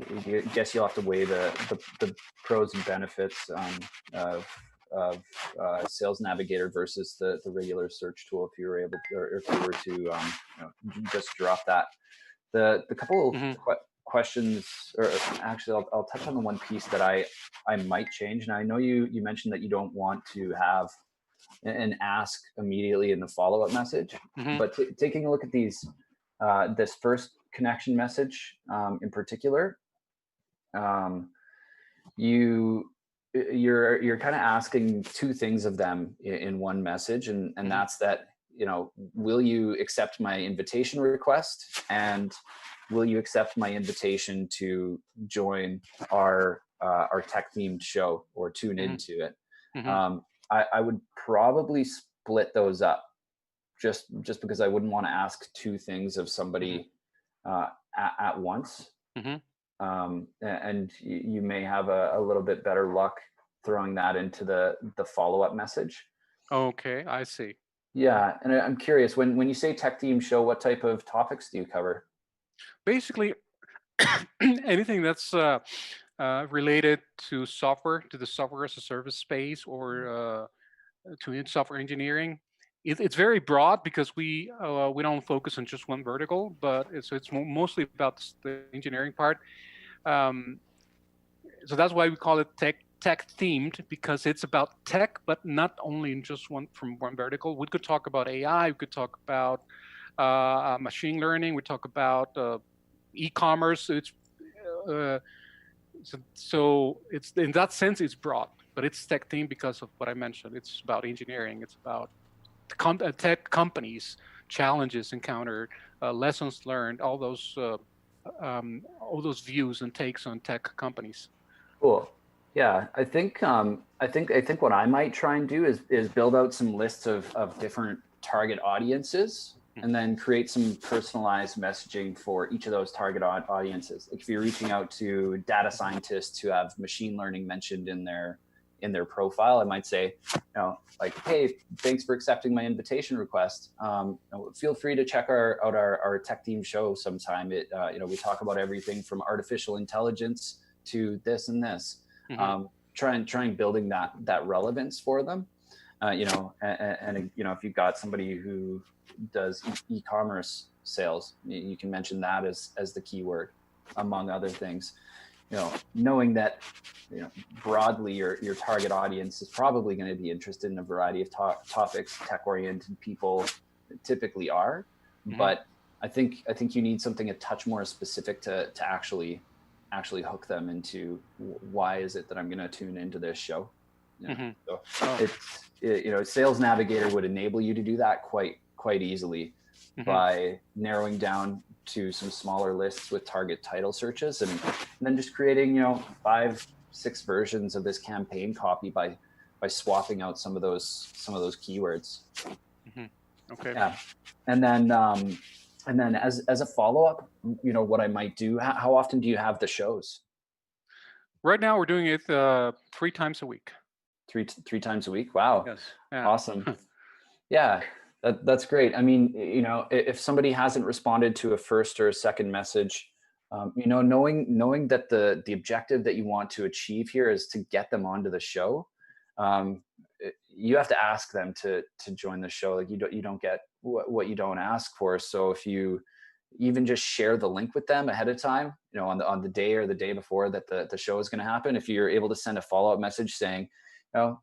guess you'll have to weigh the pros and benefits of Sales Navigator versus the regular search tool, if you were able to, or if you were to just drop that. The couple of questions, or actually I'll touch on the one piece that I might change. And I know you mentioned that you don't want to have an ask immediately in the follow-up message, but taking a look at these, this first connection message in particular, you're kind of asking two things of them in one message, and that's that, will you accept my invitation request, and will you accept my invitation to join our tech themed show or tune into it? I would probably split those up, just because I wouldn't want to ask two things of somebody at once. And you may have a little bit better luck throwing that into the follow-up message. Okay, I see. Yeah, and I'm curious, when you say tech team show, what type of topics do you cover? Basically, anything that's related to software, to the software as a service space, or to software engineering. It's very broad because we don't focus on just one vertical, but it's mostly about the engineering part. So that's why we call it tech themed, because it's about tech, but not only in just one vertical. We could talk about AI, we could talk about machine learning, we talk about e-commerce. So it's, in that sense, it's broad, but it's tech themed because of what I mentioned. It's about engineering. It's about tech companies, challenges encountered, lessons learned, all those views and takes on tech companies. Cool. Yeah, I think what I might try and do is build out some lists of different target audiences, and then create some personalized messaging for each of those target audiences. Like if you're reaching out to data scientists who have machine learning mentioned in their profile, I might say, like, hey, thanks for accepting my invitation request. Feel free to check out our tech team show sometime. We talk about everything from artificial intelligence to this and this. Trying building that relevance for them. And if you've got somebody who does e-commerce sales, you can mention that as the keyword, among other things. Knowing that broadly your target audience is probably going to be interested in a variety of topics. Tech-oriented people typically are, but I think you need something a touch more specific to actually hook them into why is it that I'm going to tune into this show. So Sales Navigator would enable you to do that quite easily by narrowing down to some smaller lists with target title searches, and then just creating 5-6 versions of this campaign copy by swapping out some of those keywords. Okay. Yeah, and then as a follow-up, what I might do, how often do you have the shows? Right now we're doing it 3 times a week. Three times a week. Wow. Yes. Yeah. Awesome. Yeah, that's great. I mean, if somebody hasn't responded to a first or a second message, knowing that the objective that you want to achieve here is to get them onto the show, you have to ask them to join the show. Like you don't get what you don't ask for. So if you even just share the link with them ahead of time, on the day or the day before that the show is going to happen, if you're able to send a follow-up message saying,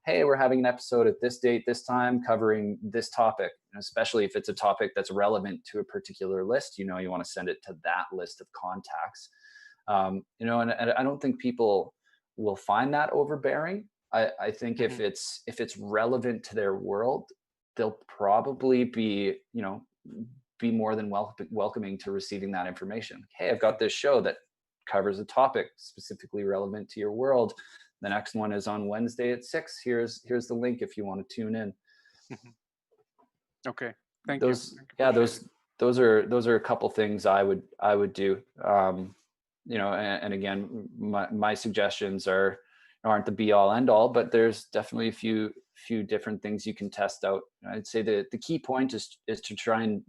hey, we're having an episode at this date, this time, covering this topic, especially if it's a topic that's relevant to a particular list, you want to send it to that list of contacts. And I don't think people will find that overbearing. I think if it's relevant to their world, they'll probably be more than welcoming to receiving that information. Hey, I've got this show that covers a topic specifically relevant to your world. The next one is on Wednesday at 6. Here's the link if you want to tune in. Okay, thank you. Yeah, those are a couple things I would do. And again, my suggestions aren't the be all end all, but there's definitely a few different things you can test out. I'd say the key point is to try and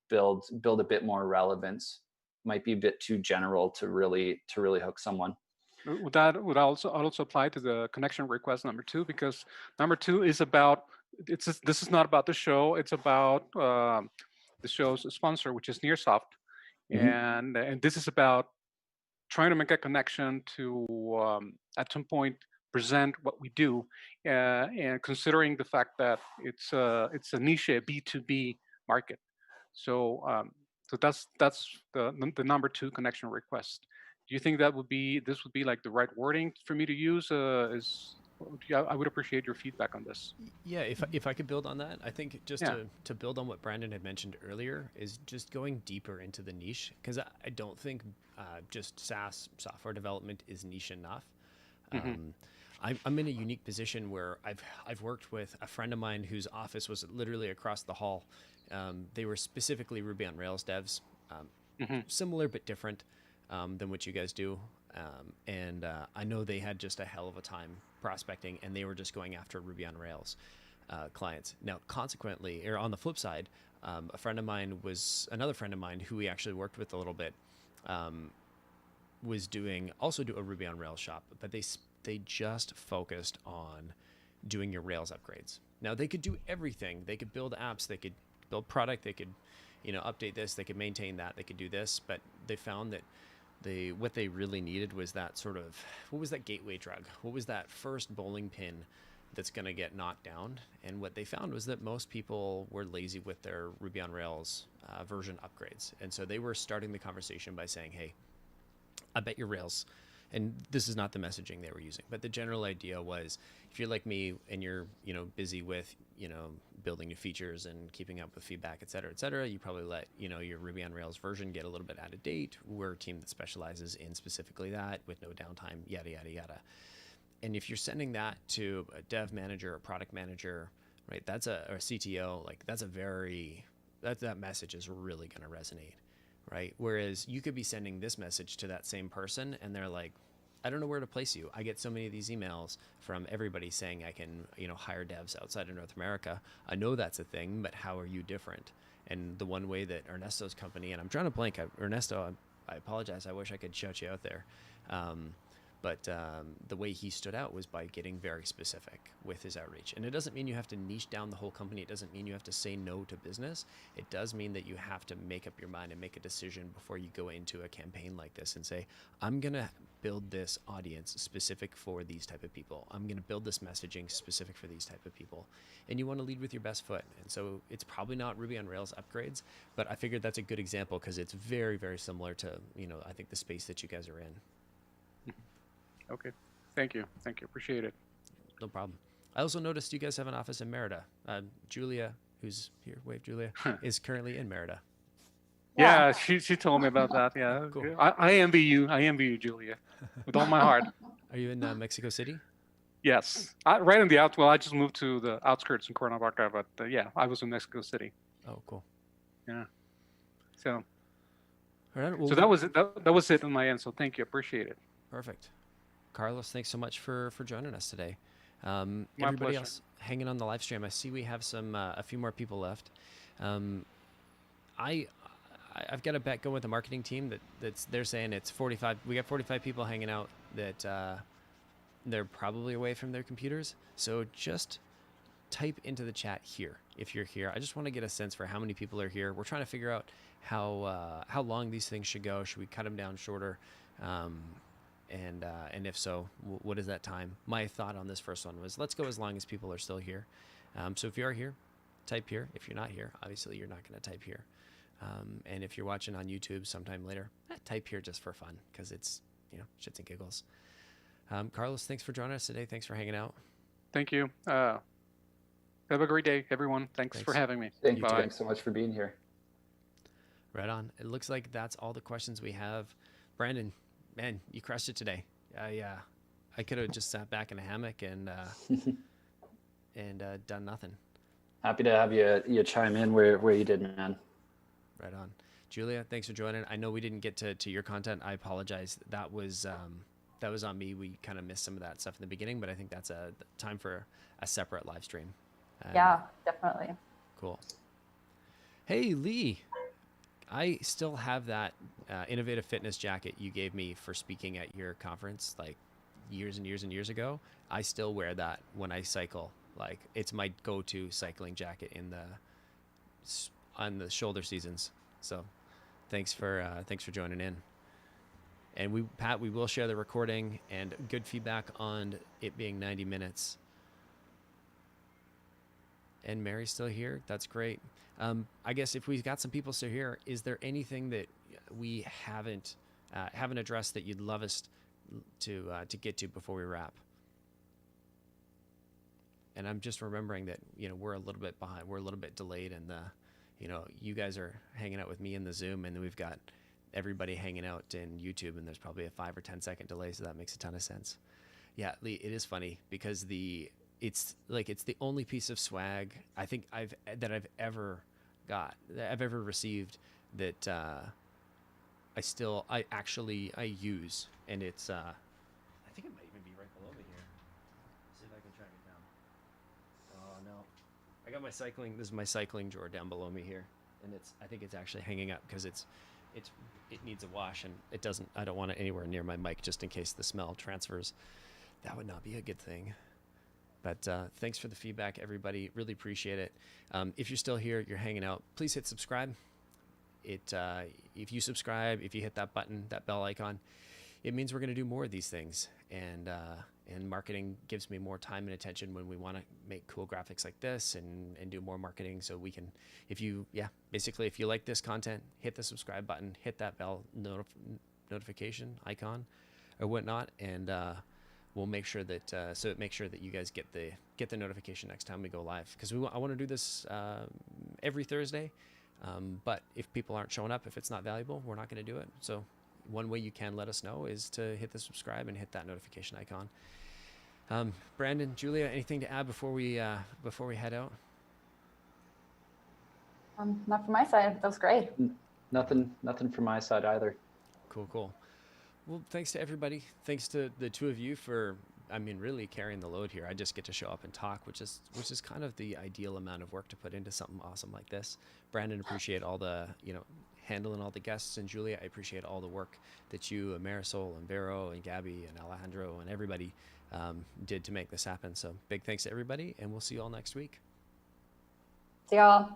build a bit more relevance. Might be a bit too general to really hook someone. Would also apply to the connection request number 2, because number 2 is about, this is not about the show, it's about the show's sponsor, which is Nearsoft. And this is about trying to make a connection to at some point present what we do, and considering the fact that it's a niche B2B market. So that's the number 2 connection request. Do you think this would be like the right wording for me to use? I would appreciate your feedback on this. Yeah, if I could build on that, I think just to build on what Brandon had mentioned earlier is just going deeper into the niche, because I don't think just SaaS software development is niche enough. I'm in a unique position where I've worked with a friend of mine whose office was literally across the hall. They were specifically Ruby on Rails devs, similar but different than what you guys do. And I know they had just a hell of a time prospecting, and they were just going after Ruby on Rails clients. Now, consequently, or on the flip side, another friend of mine who we actually worked with a little bit. was doing also do a Ruby on Rails shop, but they just focused on doing your Rails upgrades. Now they could do everything. They could build apps, they could build product, they could, update this, they could maintain that, they could do this, but they found that what they really needed was that sort of, what was that gateway drug? What was that first bowling pin that's going to get knocked down? And what they found was that most people were lazy with their Ruby on Rails version upgrades. And so they were starting the conversation by saying, hey, I bet your Rails, and this is not the messaging they were using, but the general idea was, if you're like me and you're, busy with, building new features and keeping up with feedback, et cetera, you probably let, your Ruby on Rails version get a little bit out of date. We're a team that specializes in specifically that with no downtime, yada, yada, yada. And if you're sending that to a dev manager, a product manager, right, or a CTO, like that message is really going to resonate, right? Whereas you could be sending this message to that same person and they're like, I don't know where to place you. I get so many of these emails from everybody saying I can, hire devs outside of North America. I know that's a thing, but how are you different? And the one way that Ernesto's company, and I'm drawing a blank, Ernesto, I apologize. I wish I could shout you out there. But the way he stood out was by getting very specific with his outreach. And it doesn't mean you have to niche down the whole company. It doesn't mean you have to say no to business. It does mean that you have to make up your mind and make a decision before you go into a campaign like this and say, I'm going to build this audience specific for these type of people. I'm going to build this messaging specific for these type of people. And you want to lead with your best foot. And so it's probably not Ruby on Rails upgrades, but I figured that's a good example because it's very, very similar to, I think the space that you guys are in. Okay. Thank you. Appreciate it. No problem. I also noticed you guys have an office in Merida. Julia, who's here, wave Julia, is currently in Merida. Yeah, she told me about that. Yeah. Cool. I envy you, Julia, with all my heart. Are you in Mexico City? Yes. Right in the well, I just moved to the outskirts in Cuernavaca, but yeah, I was in Mexico City. Oh, cool. Yeah. So. All right, well, So that was it. That was it on my end. So thank you. Appreciate it. Perfect. Carlos, thanks so much for joining us today. My Everybody pleasure. else hanging on the live stream. I see we have a few more people left. I've got a bet going with the marketing team they're saying it's 45. We got 45 people hanging out that they're probably away from their computers. So just type into the chat here if you're here. I just want to get a sense for how many people are here. We're trying to figure out how long these things should go. Should we cut them down shorter? And if so, what is that time? My thought on this first one was let's go as long as people are still here. So if you are here, type here. If you're not here, obviously you're not going to type here. And if you're watching on YouTube sometime later, type here just for fun because it's, shits and giggles. Carlos, thanks for joining us today. Thanks for hanging out. Thank you. Have a great day, everyone. Thanks for having me. Thank you. Bye. Thanks so much for being here. Right on. It looks like that's all the questions we have. Brandon, man, you crushed it today. I could have just sat back in a hammock and done nothing. Happy to have you chime in where you did, man. Right on. Julia, thanks for joining. I know we didn't get to your content. I apologize. That was on me. We kind of missed some of that stuff in the beginning, but I think that's a time for a separate live stream. Yeah, definitely. Cool. Hey, Lee. I still have that innovative fitness jacket you gave me for speaking at your conference like years and years and years ago. I still wear that when I cycle. Like it's my go-to cycling jacket on the shoulder seasons. So thanks for joining in. And Pat, we will share the recording and good feedback on it being 90 minutes. And Mary's still here. That's great. I guess if we've got some people still here, is there anything that we haven't addressed that you'd love us to get to before we wrap? And I'm just remembering that we're a little bit behind. We're a little bit delayed, and you guys are hanging out with me in the Zoom, and then we've got everybody hanging out in YouTube, and there's probably a 5 or 10 second delay, so that makes a ton of sense. Yeah, Lee, it is funny because it's the only piece of swag I think I've ever received that I use, and it's I think it might even be right below me here. Let's see if I can track it down. Oh no, I got this is my cycling drawer down below me here, and I think it's actually hanging up because it's it needs a wash, and it doesn't. I don't want it anywhere near my mic just in case the smell transfers. That would not be a good thing. But thanks for the feedback, everybody. Really appreciate it. If you're still here, you're hanging out, please hit subscribe. If you subscribe, if you hit that button, that bell icon, it means we're going to do more of these things. And marketing gives me more time and attention when we want to make cool graphics like this and do more marketing. So we can, basically, if you like this content, hit the subscribe button, hit that bell notification icon or whatnot, and we'll make sure that make sure that you guys get the notification next time we go live, because I want to do this every Thursday. But if people aren't showing up, if it's not valuable, we're not going to do it. So one way you can let us know is to hit the subscribe and hit that notification icon. Brandon, Julia, anything to add before we head out? Not from my side. That was great. Nothing from my side either. Cool. Well, thanks to everybody. Thanks to the two of you for, really carrying the load here. I just get to show up and talk, which is kind of the ideal amount of work to put into something awesome like this. Brandon, appreciate all the, handling all the guests, and Julia, I appreciate all the work that you, Marisol and Vero and Gabby and Alejandro and everybody did to make this happen. So big thanks to everybody, and we'll see you all next week. See y'all.